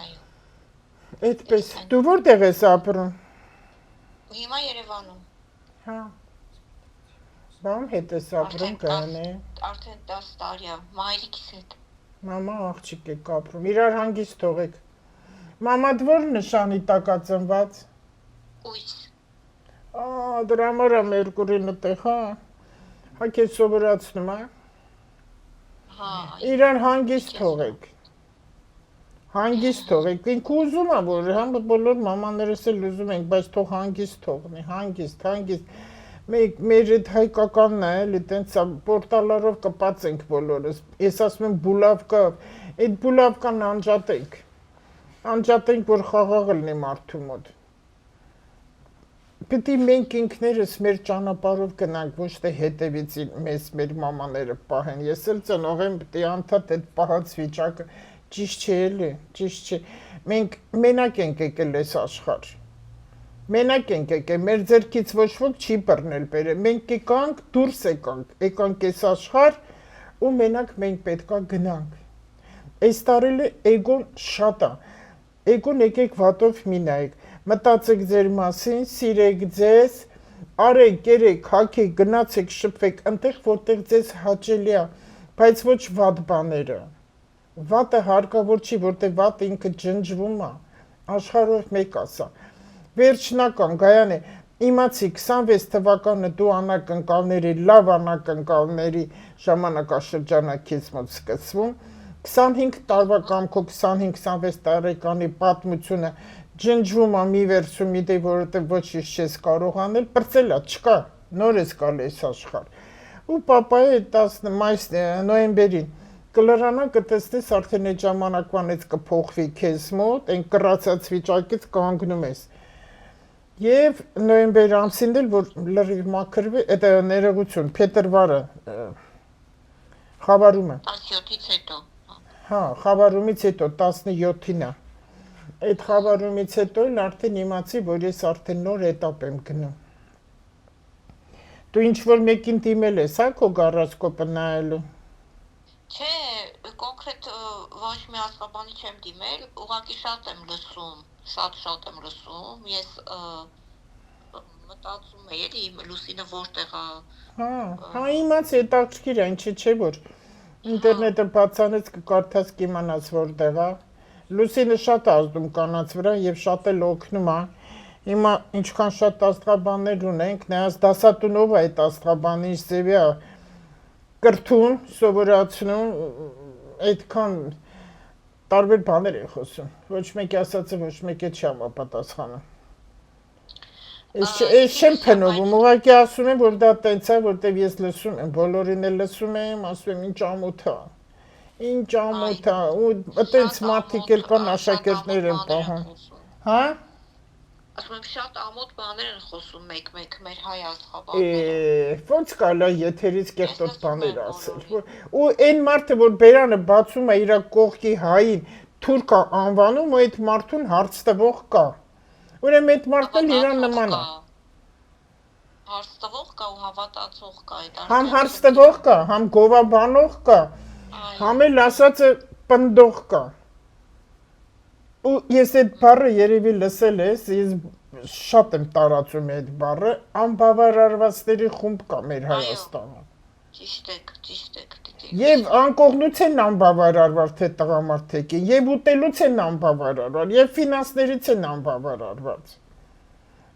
Այո։ Այդպես, դու որտեղ ես ապրում։ Հիմա Երևանում։ Հա։ Բամ հետ ես ապրում կանե։ Արդեն 10 տարի է, մայրիկիս հետ։ Մամա աղջիկ եք ապրում, իրար հանգիստ թողեք։ Մամադ որ նշանի տակ է ծնված։ Ույս։ Դրա համար է Մերկուրին այդտեղ, հա։ Հա քեզ սովորացնում է։ Հա։ Իրար հանգիստ թողեք։ Հանգիստ թողեք։ Ինքը ուզում է, որ համ բոլոր մամաներս էլ ուզում ենք, բայց թող հանգիստ թողնի, հանգիստ։ Մեր այդ հայկականն է, էլի տենց պորտալարով կպած ենք բոլորս։ Ես ասում եմ բուլավկա, այդ բուլավկան անջատենք։ Անջատենք, որ խաղաղ լինի մարդու մոտ։ Պետք է մենք ինքներս մեր ճանապարհով գնանք, ոչ թե հետևից մեզ մեր մամաները պահեն։ Ես էլ ծնող եմ, պետք է անդադ այդ պահած վիճակը ճիշտ չէ էլի, ճիշտ չէ։ Մենք մենակ ենք եկել այս աշխարհ։ Մենակ ենք եկել, մեր ձեռքից ոչ ոք չի բռնել բերել։ Մենք եկանք, դուրս եկանք այս աշխարհ ու մենակ մենք պետքա գնանք։ Այս տարիլը էգոն շատ է։ Էգոն եկեք վատով մի նայեք։ Մտածեք ձեր մասին, սիրեք ձեզ, արեք, կերեք, հագեք, գնացեք, շփվեք, այնտեղ որտեղ ձեզ հաճելի է, բայց ոչ վատ բաները։ Վատը հարկավոր չի, որտեղ վատը ինքը ջնջվում է։ Աշխարհով մեկ ասա։ Վերջնական Գայան է, իմացի 26 թվականը դու անակնկալների, լավ անակնկալների ժամանակաշրջանը քեզ մոտ սկսվում, 25 տարվա կամ քո 25-26 տարեկանի պատմությունը ջնջվում է մի վերցում մի դե, որովհետև ոչինչ չես կարող անել, պրծել է, չկա, նոր ես գալի այս աշխարհ։ Ու պապայի 10 նոյեմբերին կլրանա կտեսնես արդեն այդ ժամանակվանից կփոխվի քեզ մոտ, այն կռացած վիճակից կանգնում ես։ Եվ նոյեմբեր ամսին էլ որ լրիվ մաքրվի, այդ ներողություն, փետրվարը խավարումը։ 17-ից հետո։ Հա, խավարումից հետո 17-ին է։ Այդ խավարումից հետո էլ արդեն իմացի, որ ես արդեն նոր էտապ եմ գնում։ Դու ինչ-որ մեկին դիմել ես, հա, քո գարասկոպը նայելու։ Չէ, կոնկրետ ոչ մի աստղաբանի չեմ դիմել, ուղղակի շատ եմ լսում, շատ եմ լսում, ես մտածում եմ, էլի Լուսինը որտեղ է։ Հա, իմացի, հետաքրքիր է, ինչի՞ չէ որ ինտերնետը բացանից կկարդաս կիմանաս որտեղ է։ Լուսինը շատ ազդում կանանց վրա եւ շատ էլ օգնում է։ Հիմա ինչքան շատ աստղաբաններ ունենք, նայած դասատունով է այդ աստղաբանի ծևի է կրթում, սովորացնում, այդքան տարբեր բաներ են խոսում։ Ոչ մեկի ասածը ոչ մեկի չի համապատասխանում։ Ես չեմ փնովում, ուղղակի ասում եմ, որ դա տենց է, որտեվ ես լսում եմ, բոլորին էլ լսում եմ, ասում եմ, ինչ ամոթ է։ Ինչ ամոթ է, ու տենց մարդիկ էլ կան աշակերտներ են պահում։ Հա։ Ասում եմ շատ ամոթ բաներ են խոսում մեկ-մեկ մեր հայ աստղաբանները։ Ոնց կարելի է եթերից կեղտոտ բաներ ասել։ Ու այն մարդը, որ բերանը բացում է իր կողքի հային թուրք անվանում, ու այդ մարդուն հարց տվող կա։ Ուրեմն այդ մարդն էլ իրան նման է։ Հարց տվող կա ու հավատացող կա այդ արդյունքը։ Համ հարց տվող կա, համ գովաբանող կա, համ էլ ասածը պնդող կա։ Ու ես այդ բառը երևի լսել ես, ես շատ եմ տարածում այդ բառը, անբավարարվածների խումբ կա մեր Հայաստանում։ Ճիշտ եք։ Եվ անկողնուց են անբավարարված թե տղամարդիկ են, եւ ուտելուց են անբավարարված, եւ ֆինանսներից են անբավարարված։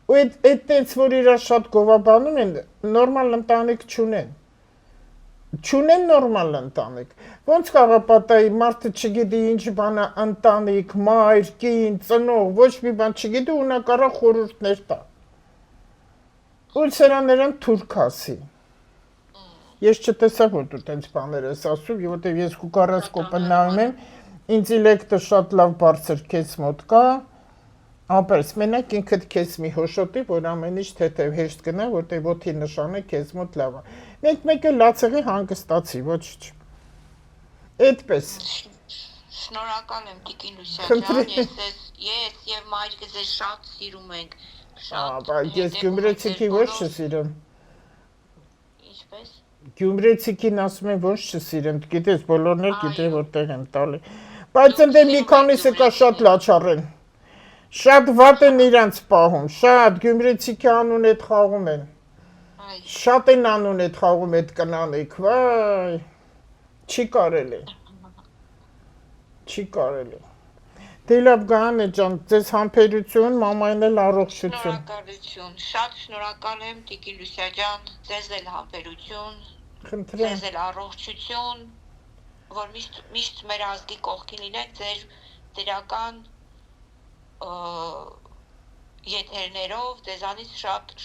Ու այդ տենց որ իրար շատ գովաբանում են, նորմալ ընտանիք չունեն։ Չունեն նորմալ ընտանիք։ Ոնց կարող պատահի մարդը չգիտի ինչ բան է ընտանիք, մայր, կին, ծնող, ոչ մի բան չգիտի ու նա կարող խորհուրդներ տա։ Ու սրաներան թուրք ասի։ Ես չտեսա որ դու տենց բաներ ես ասում, որտեվ ես կուկարասկոպը նայում եմ, ինտելեկտը շատ լավ բարձր քեզ մոտ կա, ապերս մենակ ինքդ քեզ մի հոշոտի, որ ամեն ինչ թեթև հեշտ գնա, որտեվ օդի նշանը քեզ մոտ լավ է։ Մեկ-մեկը լացեղի հանգստացի, ոչ չի։ Այդպես։ Շնորհակալ եմ Տիկին Լուսիա ջան, ես եւ մայրիկս ձեզ շատ սիրում ենք։ Բայց ես գյումրեցիքի ոչ չսիրեմ։ Ինչպես։ Գյումրեցիքին ասում են ոչ չսիրեմ, գիտես, բոլորն էլ գիտեն որտեղ եմ տալի։ Բայց ընդ մի քանիսը կա շատ լաչառեն։ Շատ վատ են իրանց պահում, շատ գյումրեցիքի անուն հետ խաղում են։ Շատ են անուն հետ խաղում այդ կնանիք, վայ։ Չի կարելի։ Չի կարելի։ Դե լավ Գայանե ջան, ձեզ համբերություն, մամային էլ առողջություն։ Շնորհակալություն, շատ շնորհակալ եմ Տիկին Լուսիա ջան, ձեզ էլ համբերություն, Խնդրեմ։ ձեզ էլ առողջություն, որ միշտ մեր ազգի կողքին լինեք, ձեր դրական եթերներով, ձեզանից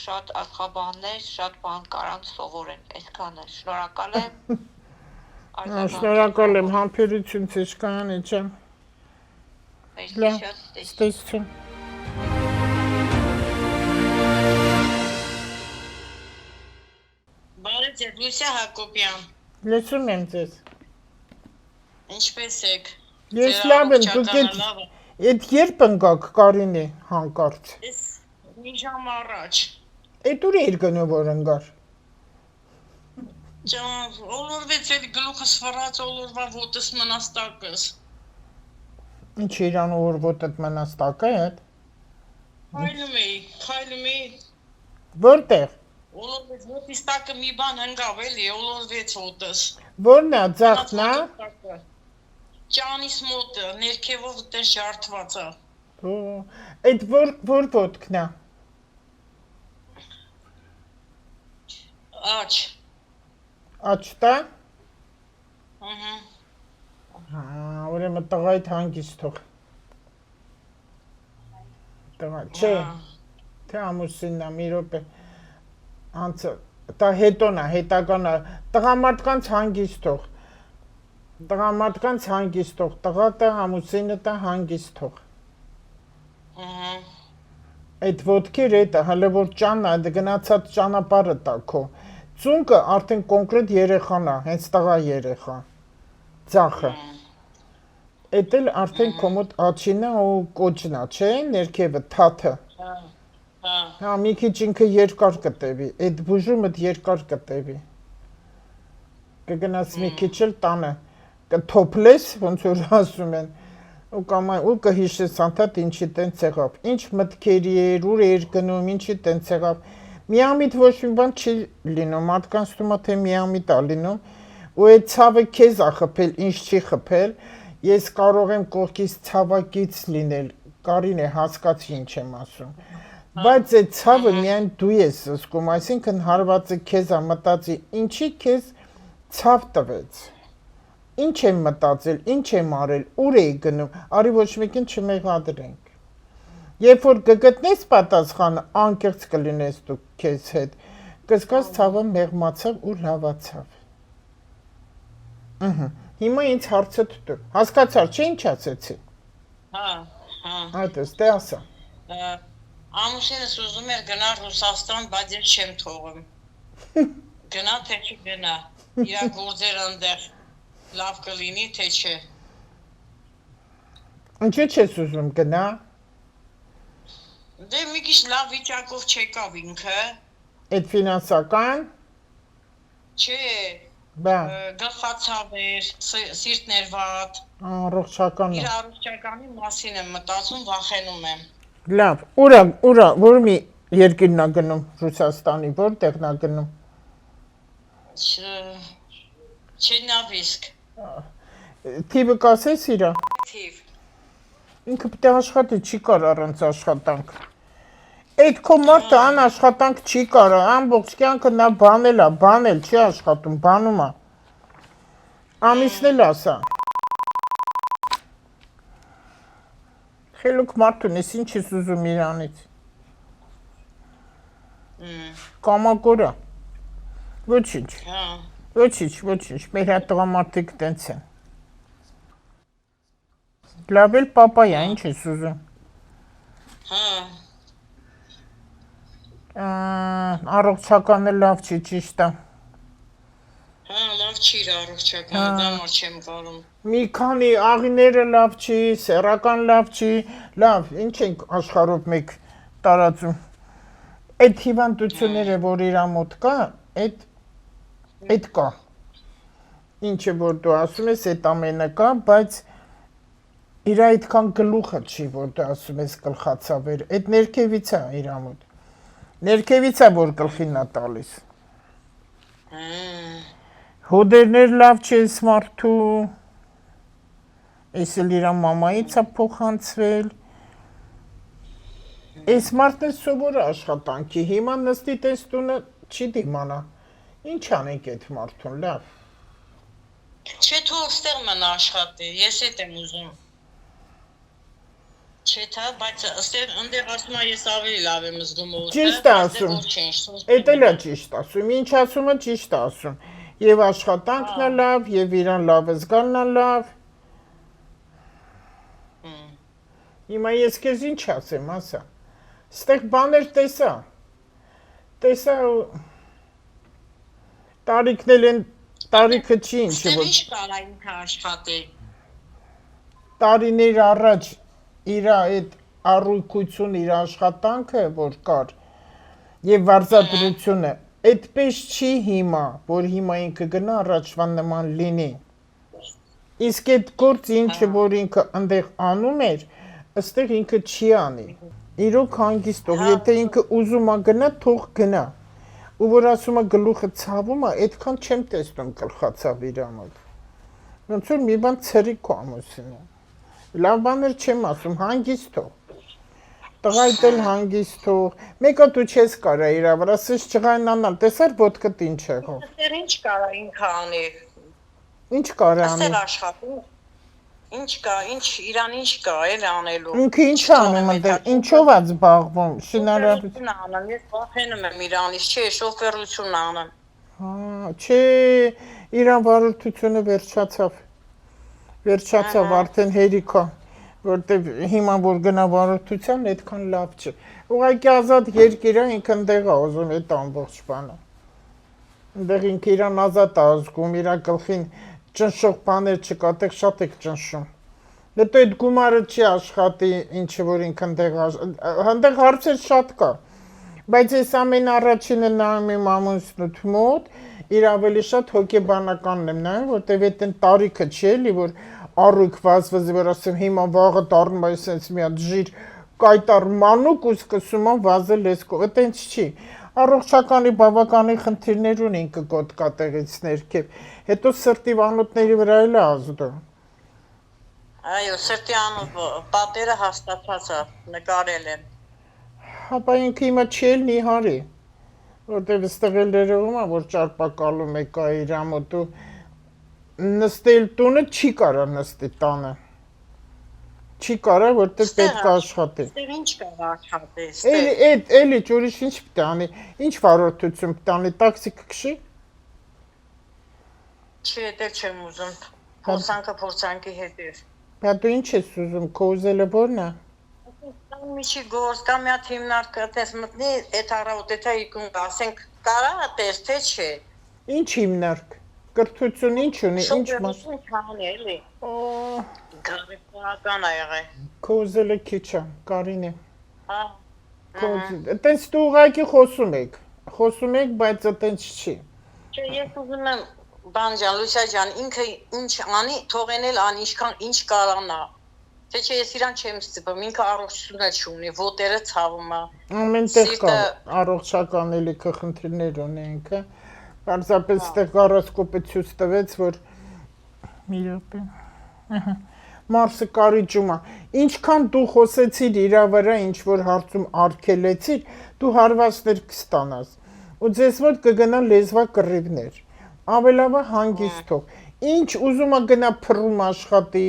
շատ աստղաբաններ, շատ բան կարան սովորեն, այսքանը, շնորհակալ եմ։ Շնորհակալ եմ, համբերություն ձեզ Գայանե ջան։ Լավ, ստեցություն։ Բարև ձեզ, Լուսիա Հակոբյան։ Լսում եմ ձեզ։ Ինչպես եք։ Ես լավ եմ, դուք այդ երբ ընկաք Կարինի հանկարծ։ Ես մի ժամ առաջ։ Այդ ուր էր գնում որ ընկար։ Ջան, օլորվեց էլ գլուխս վրած, օլորվա ոտս մնաց տակս։ Ինչ իրան որ ոտդ մնաց տակը այդ։ Քայլում էի։ Որտեղ։ Օլորվեց ոտիս տակը մի բան ընկավ էլի, օլորվեց ոտս։ Որն է, ձախն է։ Ճանիս մոտը, ներքևով այդպես ջարդված է։ Այդ որ ոտքն է։ Աչ։ Աչտա։ Ահա։ Ուրեմն տղայդ հանգիստ թող։ Տղա, չէ։ Թե ամուսինն է, մի րոպե։ Անցը, դա հետոն է, հետական է։ Տղամարդկանց հանգիստ թող։ Տղամարդկանց հանգիստ թող, տղատը, ամուսինը տա հանգիստ թող։ Ահա։ Այդ ոտքեր էտա, հələ որ ճանն է, գնացած ճանապարհը տա քո։ Ծունկը արդեն կոնկրետ երեխան է, հենց տղա երեխա։ Ձախը։ Էդ էլ արդեն կոմոդ աչինը ու կոճնա, չէ, ներքևը, թաթը։ Հա, մի քիչ ինքը երկար կտևի, այդ բուժումդ երկար կտևի։ Կգնաս մի քիչ էլ տանը, կթոփլես, ոնց որ ասում են, ու կհիշես անդադ ինչի տենց եղավ, ինչ մտքերի էր, ուր էր գնում, ինչի տենց եղավ։ Միամիտ ոչ մի բան չի լինում, մարդկանց թվում է թե միամիտ է լինում, ու այդ ցավը քեզ է խփել, ինչ չի խփել, ես կարող եմ կողքից ցավակից լինել, Կարինե հասկացի ինչ եմ ասում, բայց այդ ցավը միայն դու ես զգում, այսինքն հարվածը քեզ է մտածի, ինչի քեզ ցավ տվեց, ինչ եմ մտածել, ինչ եմ արել, ուր էի գնում, արի ոչ մեկին չմեղադրենք, Երբ որ կգտնես պատասխանը, անկեղծ կլինես դու քեզ հետ։ Կզգաս ցավը մեղմացավ ու լավացավ։ Հիմա ինձ հարցը տուր։ Հասկացար, չէ՞ ինչ ասեցի։ Հա, հա։ Այդպես դե ասա։ Ամուսինս ուզում էր գնալ Ռուսաստան, բայց ես չեմ թողում։ Գնա թե չգնա։ Իր գործերը այնտեղ լավ կլինի թե չէ։ Ինչու՞ չես ուզում գնա։ Դե մի քիչ լավ վիճակով չեկավ ինքը։ Այդ ֆինանսական։ Չէ, Բա, գլխացավ էր, սիրտն էր վատ։ առողջական։ Իր առողջականի մասին եմ մտածում, վախենում եմ։ Լավ, ուրա, որ մի երկիրն ա գնում Ռուսաստանի, որտեղն ա գնում։ Չելնավիսկ։ Թիվը կասես իրա։ Թիվ։ Ինքը պետք է աշխատի, չի կարող առանց աշխատանք։ Այդ քո մարդը անաշխատանք չի կարող, ամբողջ կյանքը նա բանել, չի աշխատում, բանում է։ Ամիսն էլ ասա։ Խելոք մարդ ունես, ինչ ես ուզում իրանից։ Կամակորա։ Ոչինչ, Հա։ ոչինչ, մեր հատ տղամարդիկ տենց են։ Լավ էլ պապայա, ինչ ես ուզում։ Հա։ Առողջականը լավ չի, ճիշտ է։ Հա, լավ չի իր առողջականը, դա մոր չեմ կարում։ Մի քանի աղիները լավ չի, սեռական լավ չի, լավ, ինչ ենք աշխարհով մեկ տարածում։ Այդ հիվանդությունները, որ իրա մոտ կա, այդ կա։ Ինչը որ դու ասում ես, այդ ամենը կա, բայց իրա այդքան գլուխը չի, որ դու ասում ես գլխացավ էր, այդ ներքևից է իրա մոտ։ Ներքևից է, որ գլխին է տալիս։ Հոդերներ լավ չի ես մարդու, ես էլ իրա մամայից է փոխանցվել, ես մարդն է սովոր աշխատանքի, հիմա նստի տես տունը չի դիմանա, ինչ անենք այդ մարդուն, լավ։ Չէ թող ստեղ մնա աշխատի, ես էդ եմ ուզում։ Չէ թա, բայց ստեղ ընդեղ ասում ես ավելի լավ եմ զգում ու Ճիշտ է ասում, էդ էլ է ճիշտ ասում, ինչ ասում է ճիշտ է ասում, և աշխատանքն է լավ, և իրան լավ զգանն է լավ։ Հիմա ես կեզ ինչ ասեմ, ասա, ստեղ բաներ տեսա ու տարիքնել են, տարիքը չի ինչը Ստեղ որ ինչ կարա ինքը աշխատի։ տարիներ առաջ իր այդ առույգություն, իր աշխատանքը, որ կար, և վարձատրությունը, այդպես չի հիմա, որ հիմա ինքը գնա առաջվան նման լինի։ Իսկ այդ գործ ինչը, որ ինքը ընդեղ անում էր, ըստեղ ինքը չի անի։ Իրոք հանգիստող, եթե ինքը ուզում է գնա, թող գնա։ Ու որ ասում է գլուխը ցավում է, այդքան չեմ տեսնում գլխացավ իրա մոտ։ Ոնց որ մի բան ցրի քո ամուսինը։ Լավ բաներ չեմ ասում, հանգիստ թող։ Տղայդ էլ հանգիստ թող։ Մեկը դու չես կարա իրա վրա սես ջղայնանալ, տեսար ոտքդ ինչ եղավ։ Ստեղ ինչ կարա ինքը անի։ Ինչ կարա անի։ Ստեղ աշխատի։ Ինչ կա, իրան ինչ կա էլ անելու։ Ինքը ինչ անում այնտեղ, ինչով է զբաղվում, շինարարություն։ Անեմ, ես վախենում եմ իրանից, չէ, շոֆերություն անեմ։ Հա, չէ, իրան վարորդությունը վերջացավ, արդեն հերիքա, որտեվ հիմա որ գնա վարորդության, այդքան լավ չէ։ Ուղղակի ազատ երկիր է, ինքը ընդեղ է ուզում այդ ամբողջ բանը։ Ընդեղ ինքը իրան ազատ է զգում, իրա գլխին ճնշող բաներ չկա, այդտեղ շատ եք ճնշում։ Հետո այդ գումարը չի աշխատի, ինչը որ ինքը ընդեղ հարցեր շատ կա։ Բայց ես ամեն առաջինը նայում եմ ամուսնուց մոտ, իր ավելի շատ հոգեբանականն եմ նայում, որտեվ այդ են տարիքը չի էլի, որ առույգ վազվզի, որ ասեմ հիմա վաղը դառնում է սենց մի հատ ժիր կայտար մանուկ ու սկսում եմ վազել լեսկով, այդ այնց չի։ Առողջականի բավականի խնդիրներ ունի ինքը գոտկա տեղից ներքև, հետո սրտի վանոթների վրա էլ է ազդում։ Այո, սրտի անով պատերը հաստատված է, նկարել եմ։ Հապա ինքը հիմա չի էլ նիհարի, որտև ստեղ էլ երևում է, որ ճարպակալում է կա իր մոտ ու նստել տունը չի կարա նստի տանը, Չի կարա, որտեղ պետք է աշխատի։ Ստեղ ինչ կա աշխատես։ Էլի ուրիշ ինչ պետք է անի։ Ինչ վարորդություն պետք է անի, տաքսի կքշի։ Չի էլ չեմ ուզում։ Փորձանքի հետ է։ Բա դու ինչ ես ուզում, քո ուզելը ո՞րն է։ Միջի գործ կամ մի հատ հիմնարկը տես մտնի, այդ առավոտը իկուն ասենք կարա տես թե չէ։ Ինչ հիմնարկ։ Կրթություն ինչ ունի, ինչ մաս։ Քանի էլի։ Գարեգորական ա եղել։ Քո ուզելը քիչ է, Կարինե։ Հա։ Այտենց դու ուղղակի խոսում եք, բայց այտենց չի։ Չէ, ես ուզում եմ բան ջան, Լուսիա ջան, ինքը ինչ անի, թողեն էլ անի, ինչ կարանա։ Թե չէ ես իրան չեմ ստիպում, ինքը առողջություն չունի, ոտերը ցավում է։ Ամենտեղ կա առողջական էլիքը խնդիրներ ունի ինքը։ Պարզապես այդտեղ գարոսկոպը ցույց տվեց, որ մի րոպե։ Ահա։ Մարսը կարիճում է։ Ինչքան դու խոսեցիր իր վրա, ինչ որ հարցում արգելեցիր, դու հարվածներ կստանաս։ Ու ձեզ մոտ կգնա լեզվա կռիվներ։ Ավելավա հանգիստ թող։ Ինչ ուզում է գնա փռում աշխատի,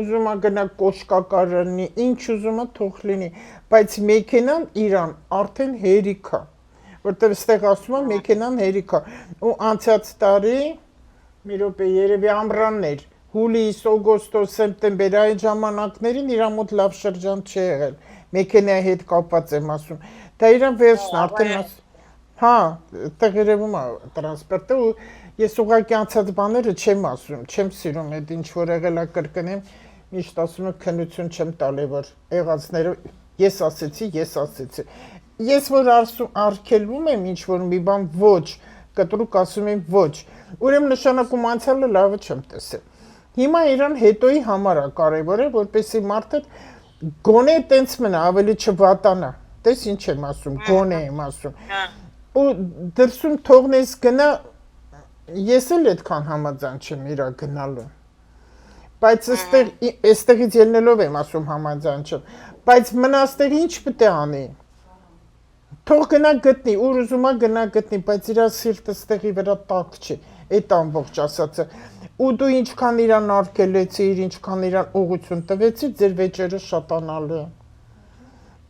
ուզում է գնա կոշկակարանի, ինչ ուզում է թող լինի, բայց մեքենան իրան արդեն հերիք է, որտեղ ստեղ ասում է մեքենան հերիք է, ու անցած տարի, մի րոպե երևի ամռաններ, հուլիս, օգոստոս, սեպտեմբեր այդ ժամանակներին իր մոտ լավ շրջան չի եղել, մեքենայի հետ կապված եմ ասում, դա իրան վերջն արդեն հա, այդտեղ երևում է տրանսպորտը ու ես ուղղակի անցած բաները չեմ ասում, չեմ սիրում այդ ինչ որ եղել է կրկնեմ, միշտ ասում եմ քննություն չեմ տալի, որ եղածները ես ասեցի։ Ես որ արգելվում եմ ինչ որ մի բան ոչ, կտրուկ ասում եմ ոչ, ուրեմն նշանակում անցյալը լավը չեմ տեսել։ Հիմա իրան հետոյի համար է կարևորը, որպեսզի մարդը գոնե տենց մնա, ավելի չվատանա։ Տես ինչ եմ ասում, գոնե եմ ասում։ Ու դրսում թողնես գնա, ես էլ այդքան համաձայն չեմ իրա գնալու։ Բայց այստեղից ելնելով եմ ասում համաձայն չեմ, բայց մնաստեղ ինչ պետք է անի։ Թող գնա գտնի, ուր ուզում է գնա գտնի, բայց իրա սիրտը ստեղի վրա տակ չի, այդ ամբողջ ասածը։ Ու դու ինչքան իրան արգելեցիր, ինչքան իրան ուղղություն տվեցիր, ձեր վեճերը շատանալու են։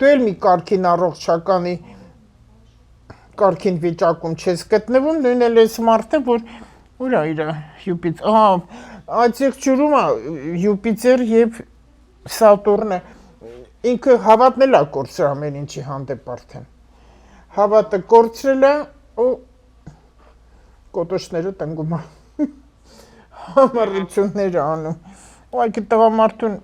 Դու էլ մի կարգին առողջականի կարգին վիճակում չես գտնվում, նույն էլ էս մարդը, որ ուր է իր Յուպիտեր, ահա, այդ եղջյուրում է Յուպիտեր եւ Սատուրնը, ինքը հավատնել է կորցրել ամեն ինչի հանդեպ արդեն։ Հավատը կորցրել է ու կոտոշները տնգում է։ Համառություններ անում։ Ուղղակի տղամարդուն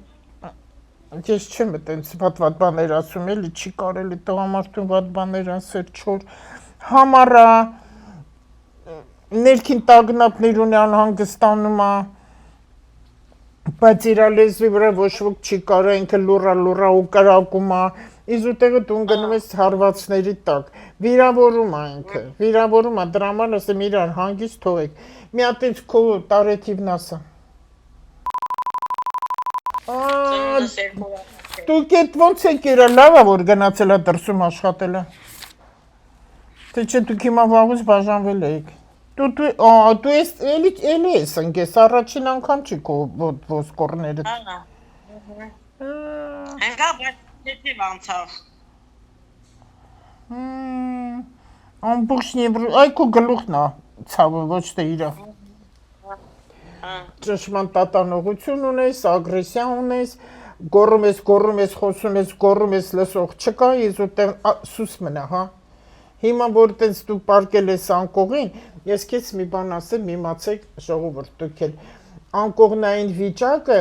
ես չեմ այտենց վատ բաներ ասում, էլի չի կարելի տղամարդուն վատ բաներ ասել, չոր համառա, ներքին տագնապներ ունի, անհանգստանում է, բայց իր լեզվի վրա ոչ ոք չի կարա, ինքը լուռա ու կրակում է, իզուտեղը դու գնում ես հարվածների տակ, վիրավորում է ինքը, վիրավորում է, դրա համար ասեմ իրար հանգիստ թողեք, մի հատ ինձ քո տարեթիվն ասա։ Դուք էդ ոնց եք իրա լավ է, որ գնացել է դրսում աշխատել է։ Թե չէ դուք հիմա վաղուց բաժանվել էիք։ Դու էլի ես ընկես, առաջին անգամ չի քո ոսկորները։ Հենգա բայց անցավ։ Ամբողջ այ քո գլուխն է ցավը, ոչ թե իրա։ Ճշմարտ տատանողություն ունես, ագրեսիա ունես, գոռում ես, խոսում ես, լսող չկա, ես ուտեղ սուս մնա, հա։ Հիմա որ տենց դու պարկել ես անկողին, ես քեզ մի բան ասեմ, իմացեք ժողովուրդ, դուք էլ անկողնային վիճակը,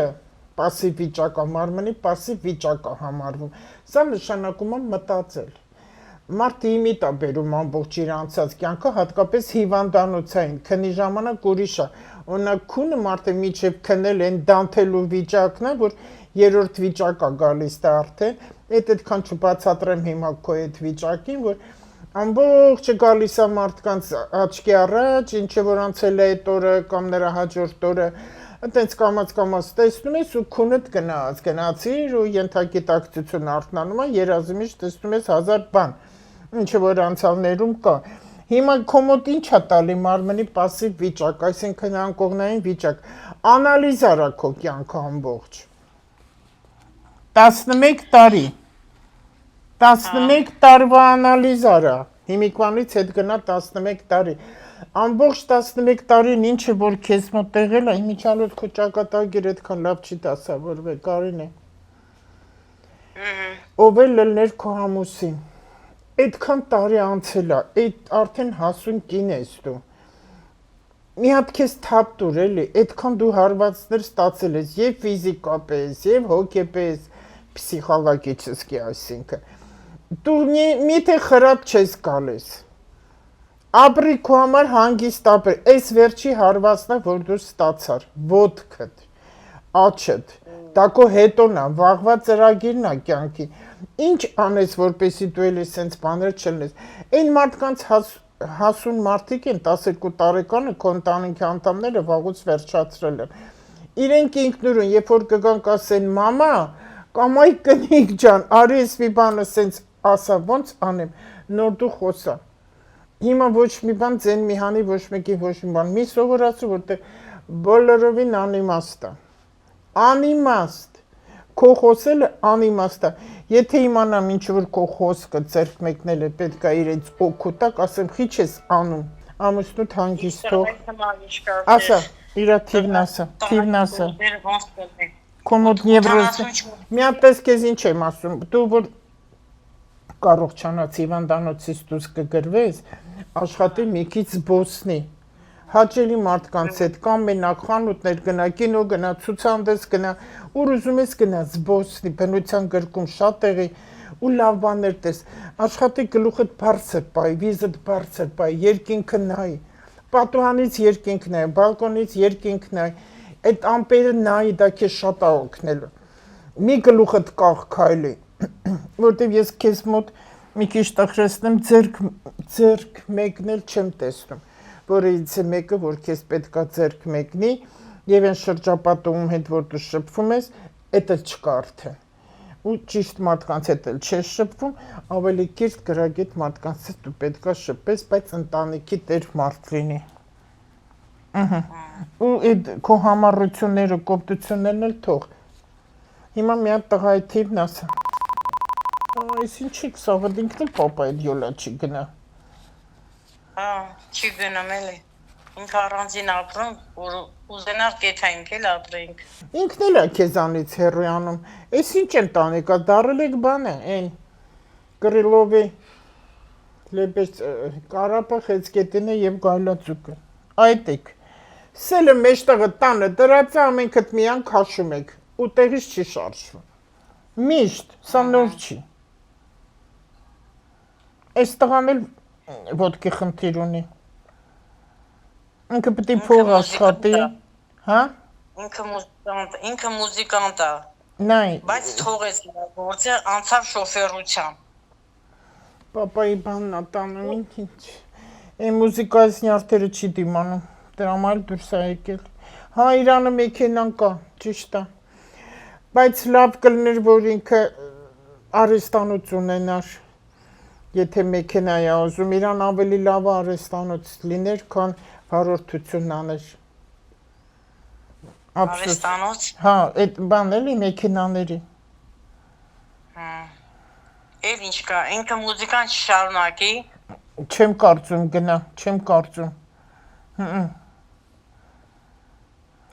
պասիվ վիճակ է, մարմնի պասիվ վիճակ է համարվում։ Սա նշանակում է մտածել։ Մարդը իմիտ է բերում ամբողջ իր անցած կյանքը, հատկապես հիվանդանոցային, քնի ժամանակ ուրիշ է։ Օրինակ քունը մարդը միջև քնել են դանթելու վիճակն է, որ երրորդ վիճակ է գալիս դա արդեն, այդքան չբացատրեմ հիմա քո այդ վիճակին, որ ամբողջը գալիս է մարդկանց աչքի առաջ, ինչը որ անցել է այդ օրը կամ նրա հաջորդ օրը, այտենց կամաց տեսնում ես ու քունդ գնացիր ու ենթագիտակցություն արթնանում է, երազումից տեսնում ես 1000 բան, ինչը որ անցյալներում կա։ Հիմա քո մոտ ինչ է տալի մարմնի պասիվ վիճակ, այսինքն անկողնային վիճակ, անալիզ արա քո կյանքը ամբողջ։ 11 տարի 11 տարվա անալիզ արա հիմիկվանից հետ գնա 11 տարի ամբողջ 11 տարին ինչ է որ քեզ մոտ եղել է իմիջալոց քո ճակատագիր այդքան լավ չի դասավորվել Կարինե ով էլ լներ քո համուսին այդքան տարի անցել է այդ արդեն հասուն կին ես դու մի հատ քեզ թափ տուր էլի այդքան դու հարվածներ ստացել ես եւ ֆիզիկապես եւ հոգեպես պսիխոլոգիչեսկի այսինքն դու միթե խրատ չես գալիս ապրի քո համար հանգիստ ապրի այս վերջի հարվածն է որ դու ստացար ոդքդ աչդ դա քո հետոնա վաղվա ծրագիրն է կյանքի ինչ անես որպեսի դու էլի սենց բաներ չլնես այն մարդկանց հասուն մարդիկ են 12 տարեկանը քո ընտանիքի անդամները վաղուց վերջացրել են իրենք ինքնուրույն երբ որ կգան կասեն մամա կամ այ կնիկ ջան արի ես մի բանը սենց ասա ոնց անեմ նոր դու խոսա հիմա ոչ մի բան ձեն մի հանի ոչ մեկի ոչ մի բան մի սովորացու որտեղ բոլորովին անիմաստ քո խոսելը անիմաստ է եթե իմանամ ինչ որ քո խոսքը ձեռք մեկնել է պետք է իրենց օգուտակ ասեմ խիչ ես անում ամուսնուդ հանգիստ թող ասա իրա թիվն ասա քո մոտ նևրոզ մի հատ պես քեզ ինչ եմ ասում դու որ կարող չանաց հիվանդանոցից դուրս կգրվես աշխատի մի քիչ զբոսնի հաճելի մարդկանց հետ կամ մենակ խանութներ գնա կինո գնա ցուցահանդես գնա ուր ուզում ես գնա զբոսնի բնության գրկում շատ տեղի ու լավ բաներ տես աշխատի գլուխդ բարձր բայ վիզդ բարձր բայ երկինքը նայ պատուհանից երկինք նայ բալկոնից երկինք նայ այդ ամպերը նայ դա քեզ շատ է օգնելու մի գլուխդ կախ քայլի որտեվ ես քեզ մոտ մի քիչ տխրեցնեմ ձերք մեկնել չեմ տեսնում որից է մեկը որ քեզ պետքա ձերք մեկնի եւ այն շրջապատում հետ որ դու շփվում ես դա չկա արդեն ու ճիշտ մարդկանց հետ էլ չես շփվում ավելի կիրթ գրագետ մարդկանց հետ դու պետքա շփես բայց ընտանիքի տեր մարդ լինի ու այդ քո համառությունները կոպտություններն էլ թող հիմա մի հատ տղայի թիվն ասա այս ինչի քսավդ ինքն էլ պապա այդ յոլա չի գնա չի գնամ էլի ինքը առանձին ապրում որ ուզենար կեթայինք էլ ապրենք ինքն էլ է քեզանից հեռանում այս ինչ ընտանիքա դարել եք բան է այն Կրիլովի լեբես Կարապախ Հեցկետինը եւ Գայլաձուկը այդ եք սելը մեջտեղը տանը դրած է ամենքդ միան քաշում եք ու տեղից չի շարժվում միշտ սա նոր չի այս տղան էլ ոտքի խնդիր ունի ինքը պետք է փող աշխատի հա ինքը մուզիկանտ է նայ բայց թողեց գործը անցավ շոֆերության պապայի բանն է տանում ինչ այն մուզիկայից նյարդերը չի դիմանում դրա համար դուրս է եկել հա Իրանը մեքենան կա ճիշտ է բայց լավ կլներ որ ինքը արհեստանոց ունենար եթե մեքենա է ուզում Իրան ավելի լավ արհեստանոց լիներ քան վարորդությունն աներ արհեստանոց հա այդ բան էլի մեքենաների Էլ ինչ կա ինքը մուզիկան չշարունակի չեմ կարծում գնա չեմ կարծում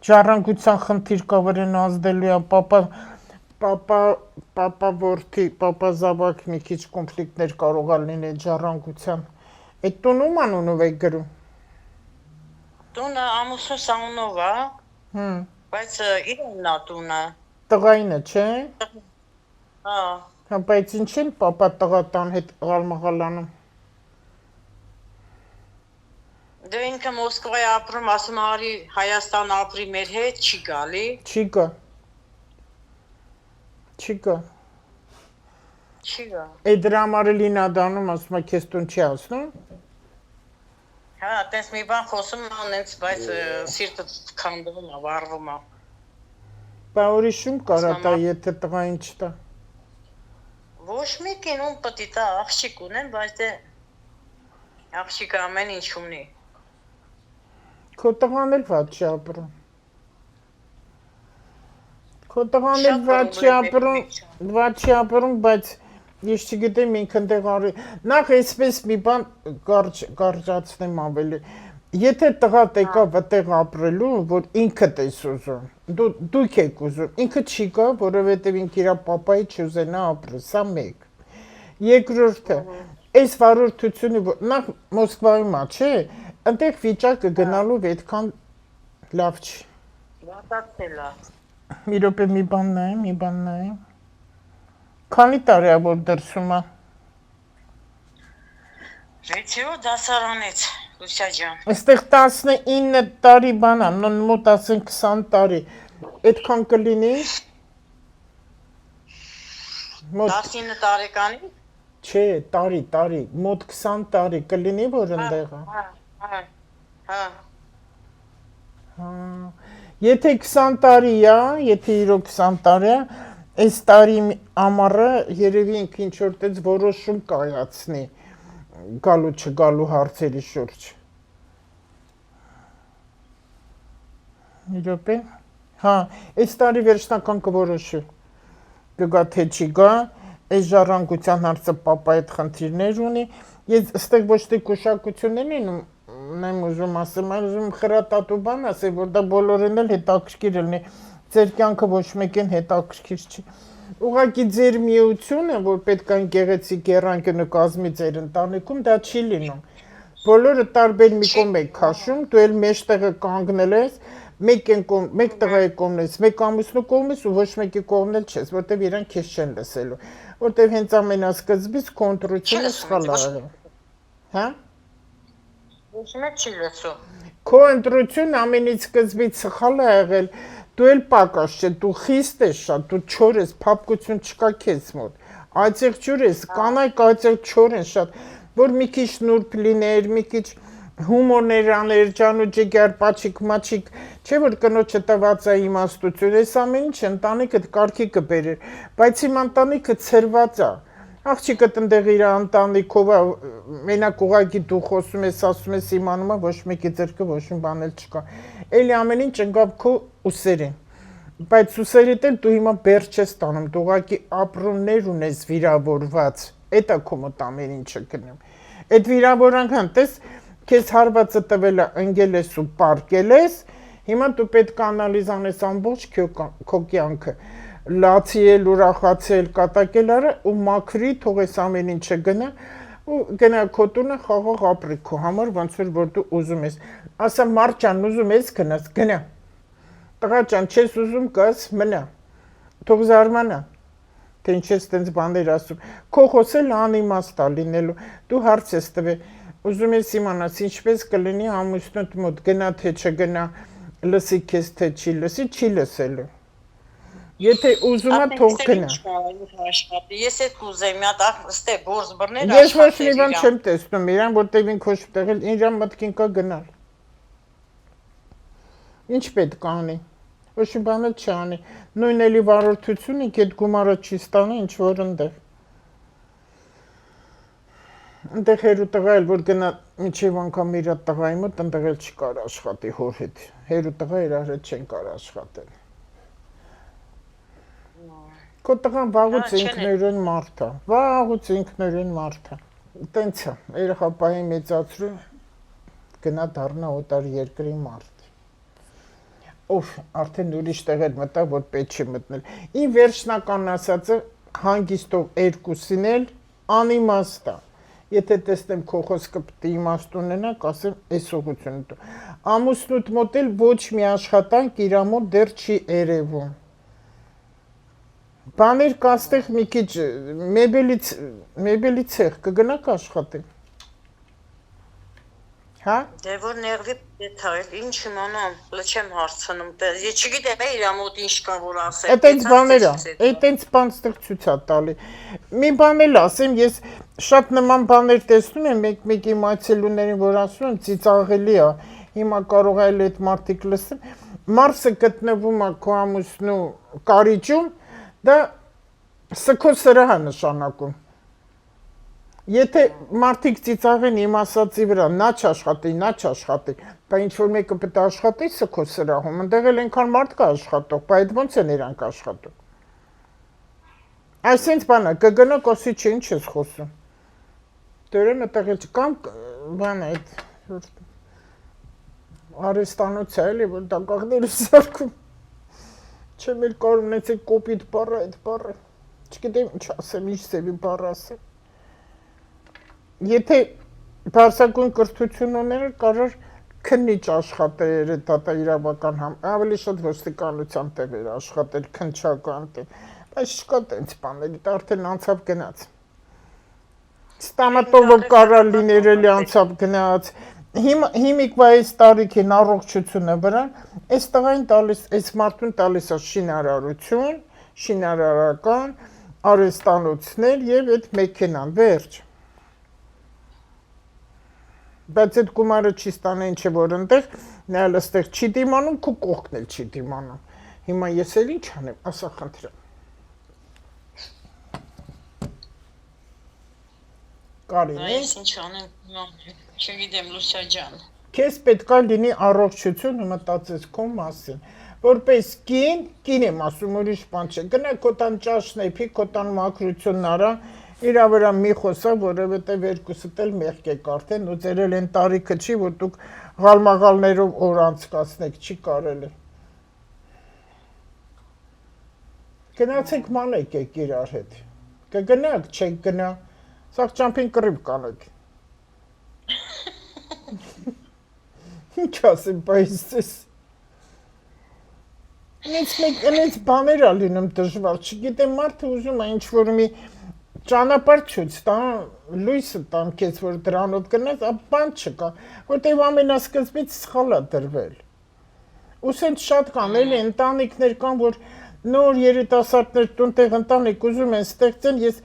ժառանգության խնդիր կա վրան ազդելու է պապա որդի, պապա զավակ մի քիչ կոնֆլիկտներ կարող է լինել ժառանգության։ Այդ տոնում անունով եք գրում։ Տունը ամուսնու սանունով է։ Բայց իրենն է տունը։ Տղայինը, չէ։ Հա։ Բայց ինչ են պապա տղա տան հետ ղալմղալանում։ Դե ինքը Մոսկվայի ապրում, ասում արի Հայաստան ապրի մեր հետ, չի գալի։ Չի գա։ Չի գա։ Չի գա։ Այդ դրա համար էլ ինա դանում, ասում է քեզ տուն չի ասնում։ Հա, տես մի բան խոսում անենց, բայց սիրտը քանդվում է, վառվում է։ Բա ուրիշում կարա տա, եթե տղային չտա։ Ոչ մեկին ում պետք է տա, աղջիկ ունեն, բայց դե աղջիկը ամեն ինչ ունի։ Քո տղան էլ ված չի ապրում։ Քո տղան էլ վաճի ապրում, բայց ես չգիտեմ ինքն տեղ արի։ Նախ այսպես մի բան կարճացնեմ ավելի։ Եթե տղատ եկավ այդտեղ ապրելու, որ ինքդ ես ուզում, դուք եք ուզում, ինքը չի գա, որովհետև ինքը իր պապայի չուզենա ապրել, սա մեկ։ Երկրորդը, այս վարորդությունը, նախ Մոսկվայում է, չէ, այնտեղ վիճակը գնալու այդքան լավ չի։ Վատացել է։ Մի րոպե մի բան նայեմ։ Քանի տարի է որ դրսում է։ 6-րդ դասարանից, Լուսյա ջան։ Այստեղ 19 տարի բան է, մոտ ասենք 20 տարի։ Այդքան կլինի։ 19 տարեկանի։ Չէ, տարի, մոտ 20 տարի կլինի որ ընդեղ է։ Հա։ Եթե 20 տարի է, եթե իրոք 20 տարի է, այս տարի ամառը երևի ինքը ինչ որ տես որոշում կայացնի գալու չգալու հարցերի շուրջ։ Մի րոպե։ Հա, այս տարի վերջնական կորոշի։ Կգա թե չի գա, այս ժառանգության հարցը պապա այդ խնդիրներ ունի։ Ես այստեղ ոչ թե կուշակություններ եմ ուզում ասեմ, այլ ուզում խրատատու բան ասել, որ դա բոլորին էլ հետաքրքիր լինի։ Ձեր կյանքը ոչ մեկին հետաքրքիր չի։ Ուղղակի ձեր միությունը, որ պետք է գեղեցիկ երանգը կազմի ձեր ընտանիքում, դա չի լինում։ Բոլորը տարբեր մի կողմ եք քաշում, դու էլ մեջտեղը կանգնել ես, մեկ տղայի կողմն ես, մեկ ամուսնու կողմն ես ու ոչ մեկի կողմն էլ չես, որտեվ իրենք քեզ չեն լսելու, որտեվ հենց ամենասկզբից քո ընտրությունը սխալ է եղել։ Հա? Ոչ մեկ չի լսում։ Քո ընտրությունը ամենից սկզբից սխալ է եղել, դու էլ պակաս չէ, դու խիստ ես շատ, դու չոր ես, փափկություն չկա քեզ մոտ, այծեղ չոր ես, կանայք այծեղ չոր են շատ, որ մի քիչ նուրբ լիներ, մի քիչ հումորներ աներ, ջանու ջիգար, պաչիկ, մաչիկ, չէ որ կնոջը տված է իմաստություն, այս ամեն ինչ ընտանիքդ կարգի կբերեր, բայց իմ ընտանիքը ցրված է, աղջիկը տնտեղ իր ընտանիքով է, մենակ ուղղակի դու խոսում ես, ասում ես իմանում է, ոչ մեկի ձեռքը ոչ մի բան էլ չկա, էլի ամեն ինչ ընկավ քո ուսերին, բայց ուսերիդ էլ դու հիմա բեր չես տանում, դու ուղղակի ապրումներ ունես վիրավորված, էդ է քո մոտ ամեն ինչը գնում, այդ վիրավորանքան, տես, քեզ հարվածը տվել է, ընկել ես ու պարկել ես, հիմա դու պետք է անալիզ անես ամբողջ քո կյանքը, լացիել, ուրախացել, կատակել արա ու մաքրի, թող այս ամեն ինչը գնա ու գնա քո տունը խաղաղ ապրի քո համար, ոնց որ դու ուզում ես, ասա մարդ ջան, ուզում ես գնաս, գնա, տղա ջան, չես ուզում գաս, մնա, թող զարմանա, թե ինչ ես տենց բաներ ասում, քո խոսել անիմաստ է լինելու, դու հարց ես տվել, ուզում ես իմանաս ինչպես կլինի ամուսնուդ մոտ գնա թե չգնա, լսի քեզ թե չի լսի, չի լսելու։ Եթե ուզում է թող գնա։ Ես էլ կուզեմ մի հատ ստե գործ բռնել Ես ոչ մի բան չեմ տեսնում իրան, որտեղ ինքը ոչ տեղել իրան մտքին կա գնալ։ Ինչ պետք է անի։ Ոչ մի բան էլ չանի։ Նույն էլի վարորդությունը այդ գումարը չի ստանի ինչ որ ընդեղ։ Այնտեղ հերու տղա էլ որ գնա միջև անգամ իր տղայի մոտ այնտեղ էլ չկար աշխատի հոր հետ։ Հերու տղա իրար հետ չեն կար աշխատել։ Քո տղան վաղուց ինքնուրույն մարդ է, վաղուց ինքնուրույն մարդ է։ Տենց է, երեխապահի մեծացրու գնա դառնա օտար երկրի մարդ։ Ով արդեն ուրիշ տեղեր մտա, որ պետք չի մտնել։ Իմ վերջնական ասածը հանգիստով երկուսին էլ անիմաստ է։ Եթե տեսնեմ քո խոսքը պետք է իմաստ ունենա, կասեմ այս ուղղությունը դու։ Ամուսնուդ մոտ էլ ոչ մի աշխատանք իր մոտ դեռ չի երևում։ Բաներ կա այստեղ մի քիչ մեբելի ցեղ կգնաք աշխատել։ Հա? Դե որ ներվի դետայլ, ինչ իմանամ, լչեմ հարցնում, ես չգիտեմ իր մոտ ինչ կա որ ասել։ Այդտենց բաներ է, այդտենց բան ստեղ ցույց է տալի։ Մի բան էլ ասեմ, ես շատ նման բաներ տեսնում եմ մեկ-մեկի մայցելուներին, որ ասում են ծիծաղելի է, հիմա կարող է այդ մարդիկ լսեն։ Մարսը գտնվում է քո ամուսնու կարիճում, դա սքո սրահ է նշանակում։ Եթե մարդիկ ծիծաղեն իմ ասածի վրա, նա չաշխատի, բա ինչ որ մեկը պետք է աշխատի սքո սրահում, այնտեղ էլ այնքան մարդ կա աշխատող, բա այդ ոնց են իրանք աշխատում։ Այսինքն բանը, կգնա կոսի չի, ինչ ես խոսում։ Դերեն այդտեղ էլ կամ բանը այդ արեստանոց է էլի, որ դակաղները սարքում։ Չեմ էլ կարող ունեցեք կոպիտ բառը, այդ բառը։ Չգիտեմ ինչ ասեմ, ինչ սևի բառ ասեմ։ Եթե բարձակույն կրթություն ուներ, կարող քննիչ աշխատեր դատա իրավական ավելի շատ ոստիկանության տեղ աշխատել, քննչական տեղ, բայց չկա տենց բաների, դա արդեն անցավ գնաց։ Ստամատոլոգ կարա լիներ էլի անցավ գնաց։ Հիմիկվա այս տարիքին առողջությունը վրա, այս տղային տալիս, այս մարդուն տալիս է շինարարություն, շինարարական, արեստանոցներ եւ այդ մեքենան, վերջ։ Բայց այդ գումարը չի ստանա ինչ է որ ընտեղ, նա էլ այստեղ չի դիմանում, քո կողքն էլ չի դիմանում։ Հիմա ես էլ ինչ անեմ, ասա խնդրեմ։ Կարին, Այս ինչ անեմ, չգիտեմ Լուսա ջան։ Քեզ պետք է լինի առողջություն ու մտածես քո մասին։ Որպես կին եմ ասում, ուրիշ բան չէ։ Գնա քոտան ճաշնեփի, քոտան մաքրությունն արա, իրա վրա մի խոսա, որովհետև երկուսդ էլ մեղք եք արդեն, ու ձեր էլ են տարիքը չի, որ դուք գալմաղալներով օր անցկացնեք, չի կարելի։ Գնացեք մանեք եք իրար հետ։ Կգնաք, չեք գնա, սաղ ճամփին կռիվ կանեք։ Ինչ ասեմ, բայց ես։ Ինձ բաներ ա լինում դժվար, չգիտեմ մարդը ուզում է ինչ-որ մի ճանապարհ ցույց տա, լույսը տամ քեզ, որ դրանով գնաս, բան չկա, որտեղ ամենասկզբից սխալ է դրվել։ Ու սենց շատ կան, էլի ընտանիքներ կան, որ նոր երիտասարդներ տունտեղ ընտանիք ուզում են ստեղծեն, ես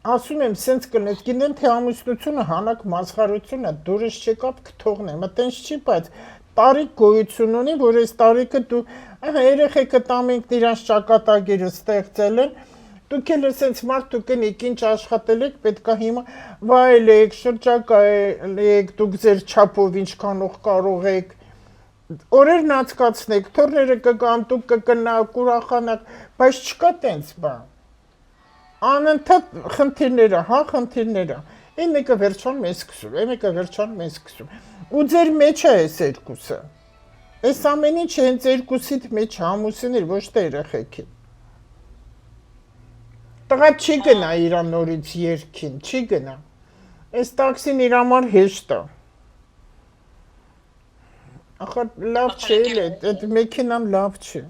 ասում եմ, սենց կնես, գինեն թե ամուսնությունը հանակ մազղարությունը, դուրս չեկապ կթողն եմ, այտենց չի, բայց տարիք գոյություն ունի, որ այս տարիքը դու, երեխեքը տամենք իրանց ճակատագիրը ստեղծել են, դուք էլ սենց մարդ դուք ենք ինչ աշխատել եք, պետք է հիմա վայելեք, շրջակայեք, դուք ձեր չափով ինչքանով կարող եք, օրերն անցկացնեք, թորները կգան, դուք կգնաք, ուրախանաք, բայց չկա տենց բան։ Անընդհատ խնդիրները, խնդիրները, այն մեկը վերջանում է սկսում, այն մեկը վերջանում է սկսում, ու ձեր մեջ է այս երկուսը, այս ամեն ինչ հենց երկուսիդ մեջ ամուսին էր, ոչ թե երեխեքին։ Տղա չի գնա իրա նորից երկին, չի գնա, այս տաքսին իր համար հեշտ է, ախր լավ չէ էլ այդ մեքենան լավ չէ։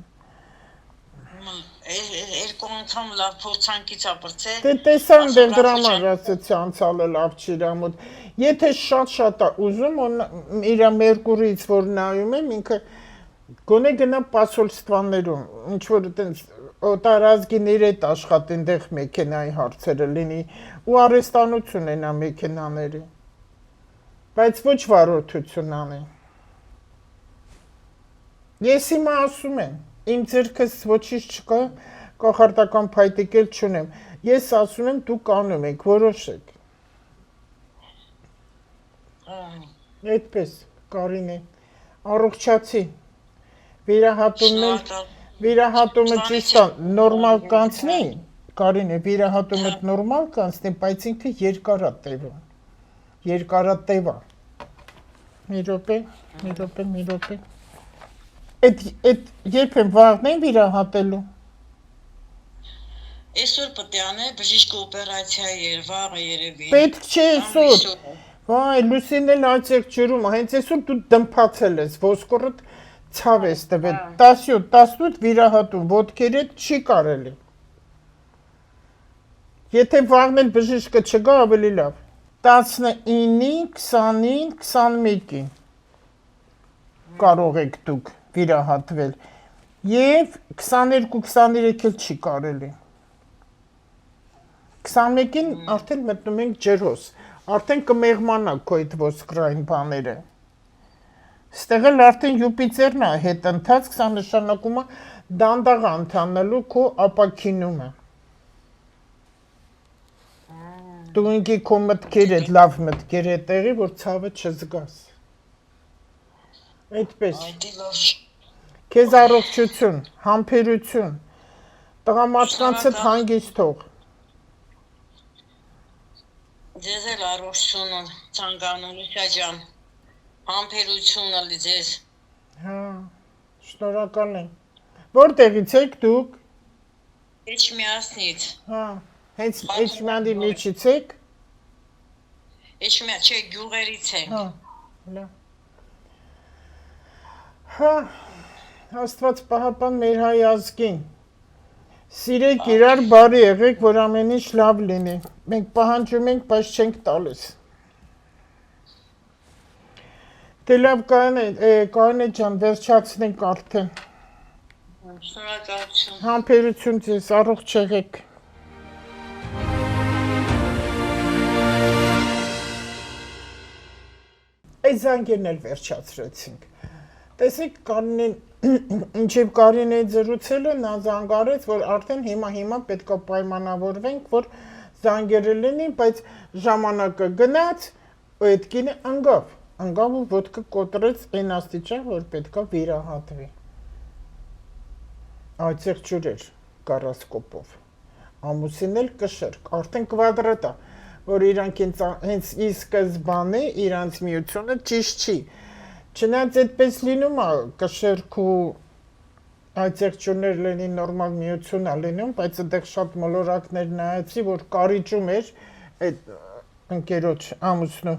Երկու անգամ լավ փորձանքից ապրծել։ Դե տեսան դեր դրա համար ասեցի անցալը լավ չի իրա մոտ։ Եթե շատ է ուզում, իր Մերկուրիից որ նայում եմ, ինքը գոնե գնա պասոլստվաներում, ինչ որ այտենց օտարազգիներ հետ աշխատեն դեղ մեքենայի հարցերը լինի ու արեստանություն ենա մեքենաների։ Բայց ոչ վարորդություն անի։ Ես հիմա ասում եմ, իմ ձերքս ոչինչ չկա, կախարդական փայտիկ էլ չունեմ։ Ես ասում եմ դուք անում եք, որոշեք։ Այդպես, Կարինե, առողջացի։ Վիրահատումը ճիշտ է, նորմալ կանցնի, Կարինե, վիրահատումը նորմալ կանցնի, բայց ինքը երկար է տևում։ Երկար է տևա։ Մի րոպե։ Այդ երբ եմ վաղն վիրահատելու։ Այսօր պետք է անել բժիշկի օպերացիա վաղը երևի։ Պետք չէ այսօր։ Վայ, Լուսին էլ այցեք ջրում, հենց այսօր դու դմփացել ես, ոսկորդ ցավ ես տվել, 17 վիրահատում, ոտքերի հետ չի կարելի։ Եթե վաղն էլ բժիշկը չգա, ավելի լավ։ 19-ի, 20-ին, 21-ին կարող եք դուք վիրահատվել և 22-23 էլ չի կարելի։ 21-ին արդեն մտնում ենք ջրոս, արդեն կմեղմանա քո այդ ոսկրային բաները։ Ստեղ էլ արդեն Յուպիտերն է հետ ընթաց, սա նշանակում է դանդաղ ընթանալու քո ապաքինումը։ Դու ինքի քո մտքերը լավ մտքեր է տեղի, որ ցավը չզգաս։ Այդպես։ Այդի լավ։ Քեզ առողջություն, համբերություն, տղամարդկանցդ հանգիստ թող։ Ձեզ էլ առողջությունը ցանկանում Լուսա ջան։ Համբերությունը լիձես։ Հա, շնորհակալ եմ։ Որտեղից եք դուք։ Էջմիածնից։ Հա, հենց Էջմիածնի միջից եք։ Էջմիա չէ գյուղերից են։ Հա, լավ։ Հա, Աստված պահապան մեր հայ ազգին։ Սիրեք իրար, բարի եղեք, որ ամեն ինչ լավ լինի։ Մենք պահանջում ենք, բայց չենք տալիս։ Դե լավ Կանե ջան, վերջացնենք արդեն։ Շնորհակալություն։ Համբերություն ձեզ, առողջ եղեք։ Այս զանգերն էլ վերջացրեցինք։ Տեսեք Կարինեն, ինչև Կարինեի զրուցելը նա զանգարեց, որ արդեն հիմա պետք է պայմանավորվենք, որ զանգերը լինի, բայց ժամանակը գնաց, ու այդ կինը անգավ ու ոտքը կոտրեց այն աստիճան, որ պետք է վիրահատվի։ Այցեղ ջուր էր գարասկոպով, ամուսին էլ կշռք, արդեն կվադրատա, որ իրանք հենց ի սկզբանե իրանց միությունը ճիշտ չի, չնայած այդպես լինում է կշռք ու այցեղ ջուրներ լինի նորմալ միություն է լինում, բայց այդեղ շատ մոլորակներ նայեցի, որ կարիճում էր այդ ընկերոջ ամուսնու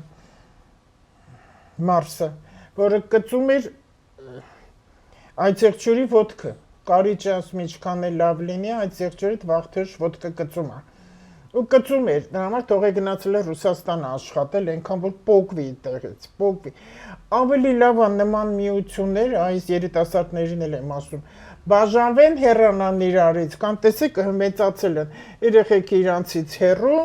Մարսը, որը կծում էր այցեղ ջուրի ոտքը, կարիճը ասում ինչքան է լավ լինի, այցեղ ջուրից վաղթերշ ոտքը կծում է, ու կծում էր, դրա համար թողե գնացել է Ռուսաստանը աշխատել, այնքան որ պոկվի տեղից, պոկվի, ավելի լավ է նման միություններ, այս երիտասարդներին էլ եմ ասում, բաժանվեն հեռանան իրարից, կամ տեսեք մեծացել են, երեխեք իրանցից հեռու,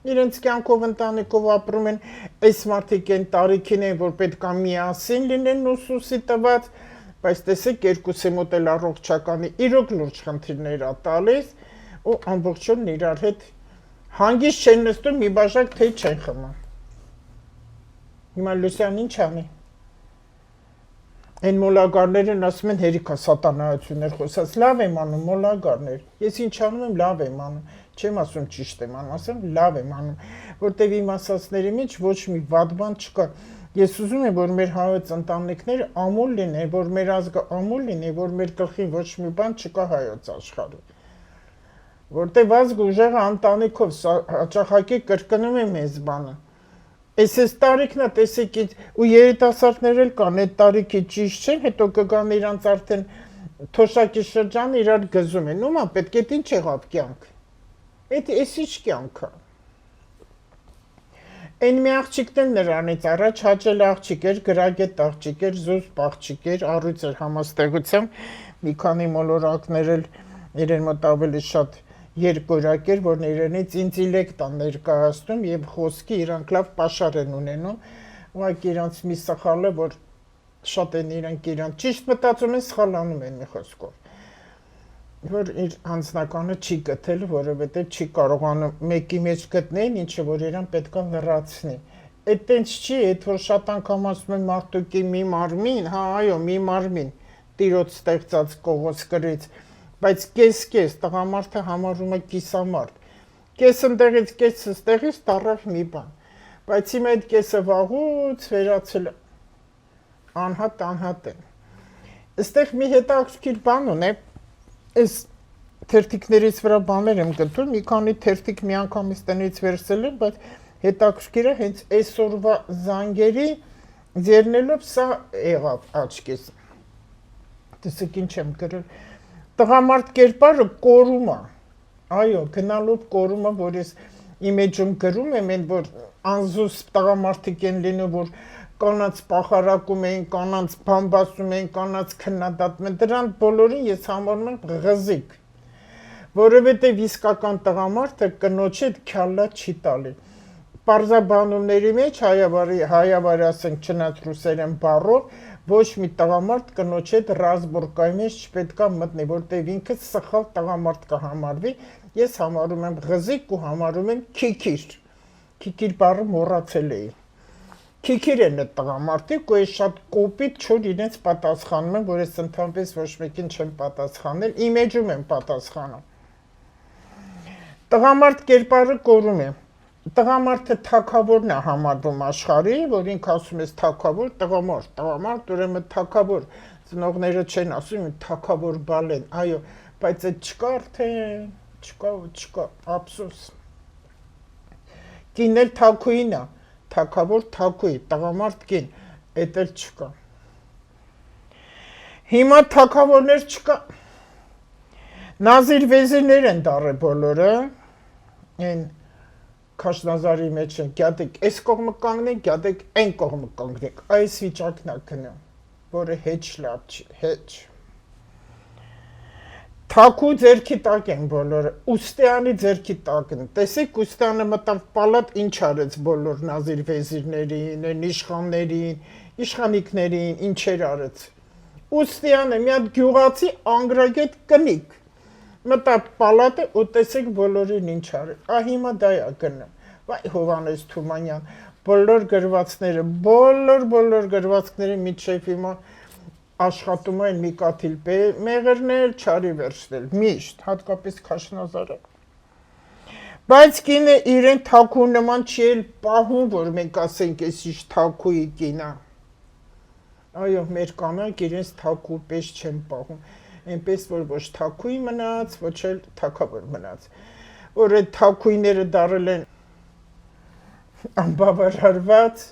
իրենց կյանքով ընտանիքով ապրում են, այս մարդիկ են տարիքին են, որ պետք է միասին լինեն ուսուսի տված, բայց տեսեք երկուսի մոտ էլ առողջականի իրոք լուրջ խնդիրներ ա տալիս ու ամբողջովին իրար հետ հանգիստ չեն նստում, մի բաժակ թեյ չեն խմում։ Հիմա Լուսյան ինչ անի։ Այն մոլագարներն ասում են հերիքա սատանայություններ խոսած, լավ եմ անում մոլագարներ, ես ինչ անում եմ, լավ եմ անում, չեմ ասում ճիշտ եմ անում, ասեմ լավ եմ անում, որտեղ իմ ասածների մեջ ոչ մի վատ բան չկա։ Ես ուզում եմ, որ մեր հայոց ընտանիքները ամուլ լինեն, որ մեր ազգը ամուլ լինի, որ մեր գլխին ոչ մի բան չկա հայոց աշխարհում։ Որտեղ ազգը ուժեղը ընտանիքով հաճախակի կրկնում է մեզ բանը։ Այս տարիքն է, տեսեք, ու երիտասարդներ էլ կան, այդ տարիքի ճիշտ չեն, հետո կգան իրանց արդեն թոշակի շրջան իրար գզում են, ումա պետք է ինչ եղավ կյանք։ Այս ինչ կյանք է։ Այն մի աղջիկն էլ նրանից առաջ հաճել աղջիկ էր, գրագետ աղջիկ էր, զուսպ աղջիկ էր, առույց էր համաստեղությամբ, մի քանի մոլորակներ էլ իրեն մոտ ավելի շատ երկորակ էր, որն իրենից ինտելեկտ է ներկայացնում եւ խոսքի իրանք լավ պաշար են ունենում, ուղղակի իրանց մի սխալը, որ շատ են իրանք ճիշտ մտածում են, սխալանում են մի խոսքով, որ իր անձնականը չի գտել, որովհետեւ չի կարողանում մեկի մեջ գտնել, ինչը որ իրան պետքա լրացնի։ Այդ տենց չի, այդ որ շատ անգամ ասում են մարդուկի մի մարմին, հա այո, մի մարմին, տիրոջ ստեղծած կողոց գրից, բայց կես, տղամարդը համարում է կիսամարդ, կես ընդեղից, կես ստեղից տարավ մի բան, բայց իմ այդ կեսը վաղուց վերացել անհատ են։ Այստեղ մի հետաքրքիր բան ունե, այս թերթիկներից վրա բաներ եմ գտնում, մի քանի թերթիկ մի անգամից տնից վերցել եմ, բայց հետաքրքիրը հենց այսօրվա զանգերի ձեռնելով սա եղավ աչքիս։ Տեսեք ինչ եմ գրել։ Տղամարդ կերպարը կորում է, այո, գնալով կորում է, որ ես իմեջում գրում եմ, են որ անզուսպ տղամարդիկ են լինում, որ կանանց պախարակում էին, կանանց բամբասում էին, կանանց քննադատում են, դրան բոլորին ես համարում եմ ղզիկ, որովհետև իսկական տղամարդը կնոջ հետ քյալլա չի տալի։ Պարզաբանումների մեջ հայավարի ասենք չնայած ռուսերեն բառով, ոչ մի տղամարդ կնոջ հետ ռազբուրկայի մեջ չպետք է մտնի, որտեղ ինքը սխալ տղամարդ կհամարվի, ես համարում եմ ղզիկ ու համարում եմ քիքիր։ Քիկիր բառը մոռացել էի։ Քիկիր են այդ տղամարդիկ ու ես շատ կոպիտ չոր իրենց պատասխանում եմ, որ ես ընդհանրապես ոչ մեկին չեմ պատասխանել, իմ էջում եմ պատասխանում։ Տղամարդ կերպարը կորում է։ Տղամարդը թագավորն է համարվում աշխարհի, որ ինքը ասում ես թագավոր, տղամարդ, ուրեմն թագավոր։ Ծնողները չեն ասում թագավոր բալեն, այո, բայց այդ չկա արդեն, չկա, ափսոս։ Կին էլ թագուին է, թագավոր թագուի, տղամարդ կին, էդ էլ չկա։ Հիմա թագավորներ չկա։ Նազիր վեզիրներ են դարել բոլորը, այն Քաշնազարի մեջ են, գյադեք այս կողմը կանգնեք, գյադեք այն կողմը կանգնեք, այս վիճակն է գնում, որը հեչ լավ չի, հեչ։ Թակու ձերքի տակ են բոլորը, Ուստեանի ձերքի տակ են, տեսեք Ուստեանը մտավ պալատ ինչ արեց բոլոր նազիր վեզիրներին, իշխանիկներին, ինչեր արեց։ Ուստեանը մի հատ գյուղացի անգրագետ կնիկ, մտավ պալատը ու տեսեք բոլորին ինչ արել, հիմա դա է գնում, վայ Հովհաննես Թումանյան, բոլոր գրվածքները միջև հիմա աշխատում են մի կաթիլ մեղրնել, չարի վերցնել, միշտ, հատկապես Քաշնազարը։ Բայց կինը իրեն թակու նման չի էլ պահում, որ մենք ասենք ես իշ թակուի կինա։ Այո, մեր կանայք իրենց թակու պես չեն պահում, այնպես որ ոչ թակուի մնաց, ոչ էլ թակավոր մնաց, որ այդ թակույները դարել են անբավարարված,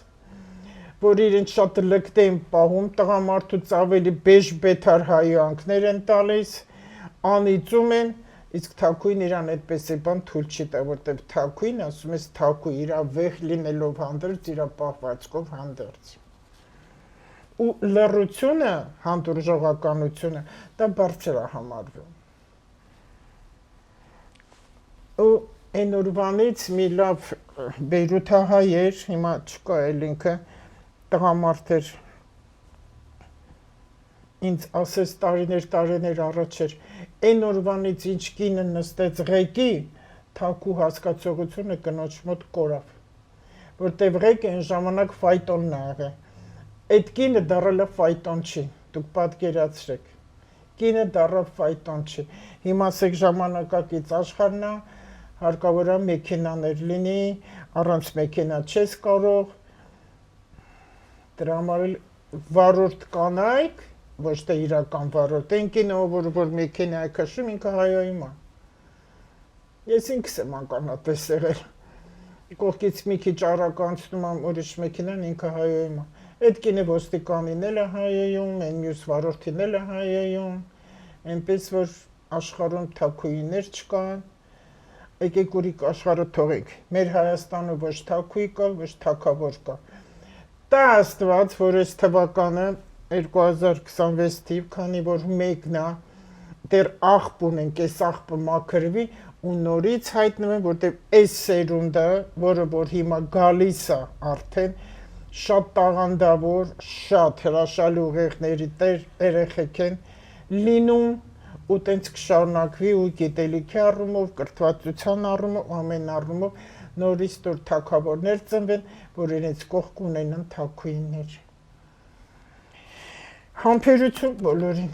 որ իրենց շատ լկտ են պահում, տղամարդուց ավելի բեժ բեթար հայանքներ են տալիս, անիծում են, իսկ թակույն իրան այդպես է բան թույլ չի տա, որտեղ թակույն ասում ես թակույ, իրա վեհ լինելով հանդերձ, իրա պահվածքով հանդերձ։ Ու լռությունը, հանդուրժողականությունը, դա բարձր է համարվում։ Ու այն օրվանից մի լավ Բեյրութահայ էր, հիմա չկա էլ ինքը, տղամարդ էր, ինձ ասես տարիներ առաջ էր, այն օրվանից ինչ կինը նստեց ղեկի, թակու հասկացողությունը կնոջ մոտ կորավ, որտև ղեկը այն ժամանակ ֆայտոնն է աղել, այդ կինը դարել է ֆայտոն չի, դուք պատկերացրեք, կինը դարավ ֆայտոն չի, հիմա ասեք ժամանակակից աշխարհն է, հարկավոր է մեքենաներ լինի, առանց մեքենա չես կարող, դրա համար էլ վարորդ կանայք, ոչ թե իրական վարորդ, այն կինը, որ մեքենա է քշում, ինքը հայոյում է։ Ես ինքս եմ ականատես եղել, կողքից մի քիչ արագ անցնում եմ ուրիշ մեքենան, ինքը հայոյում է։ Այդ կինը ոստիկանին էլ է հայոյում, այն մյուս վարորդին էլ է հայոյում, այնպես որ աշխարհում թակուիներ չկան, եկեք ուրիշ աշխարհը թողենք, մեր Հայաստանը ոչ թակուի կա, ոչ թակավոր կա։ Դա Աստված, որ այս թվականը 2026 թիվ, քանի որ մեկն է, դեռ աղբ ունենք, այս աղբը մաքրվի ու նորից հայտնվում, որտեղ այս սերունդը, որը որ հիմա գալիս է արդեն, շատ տաղանդավոր, շատ հրաշալի ուղեղների երեխեք են լինում ու տենց կշարունակվի ու գիտելիքի առումով, կրթվածության առումով, ամեն առումով նորից դուր թակավորներ ծնվեն, որ իրենց կողք ունենան թակուիներ։ Համբերություն բոլորին։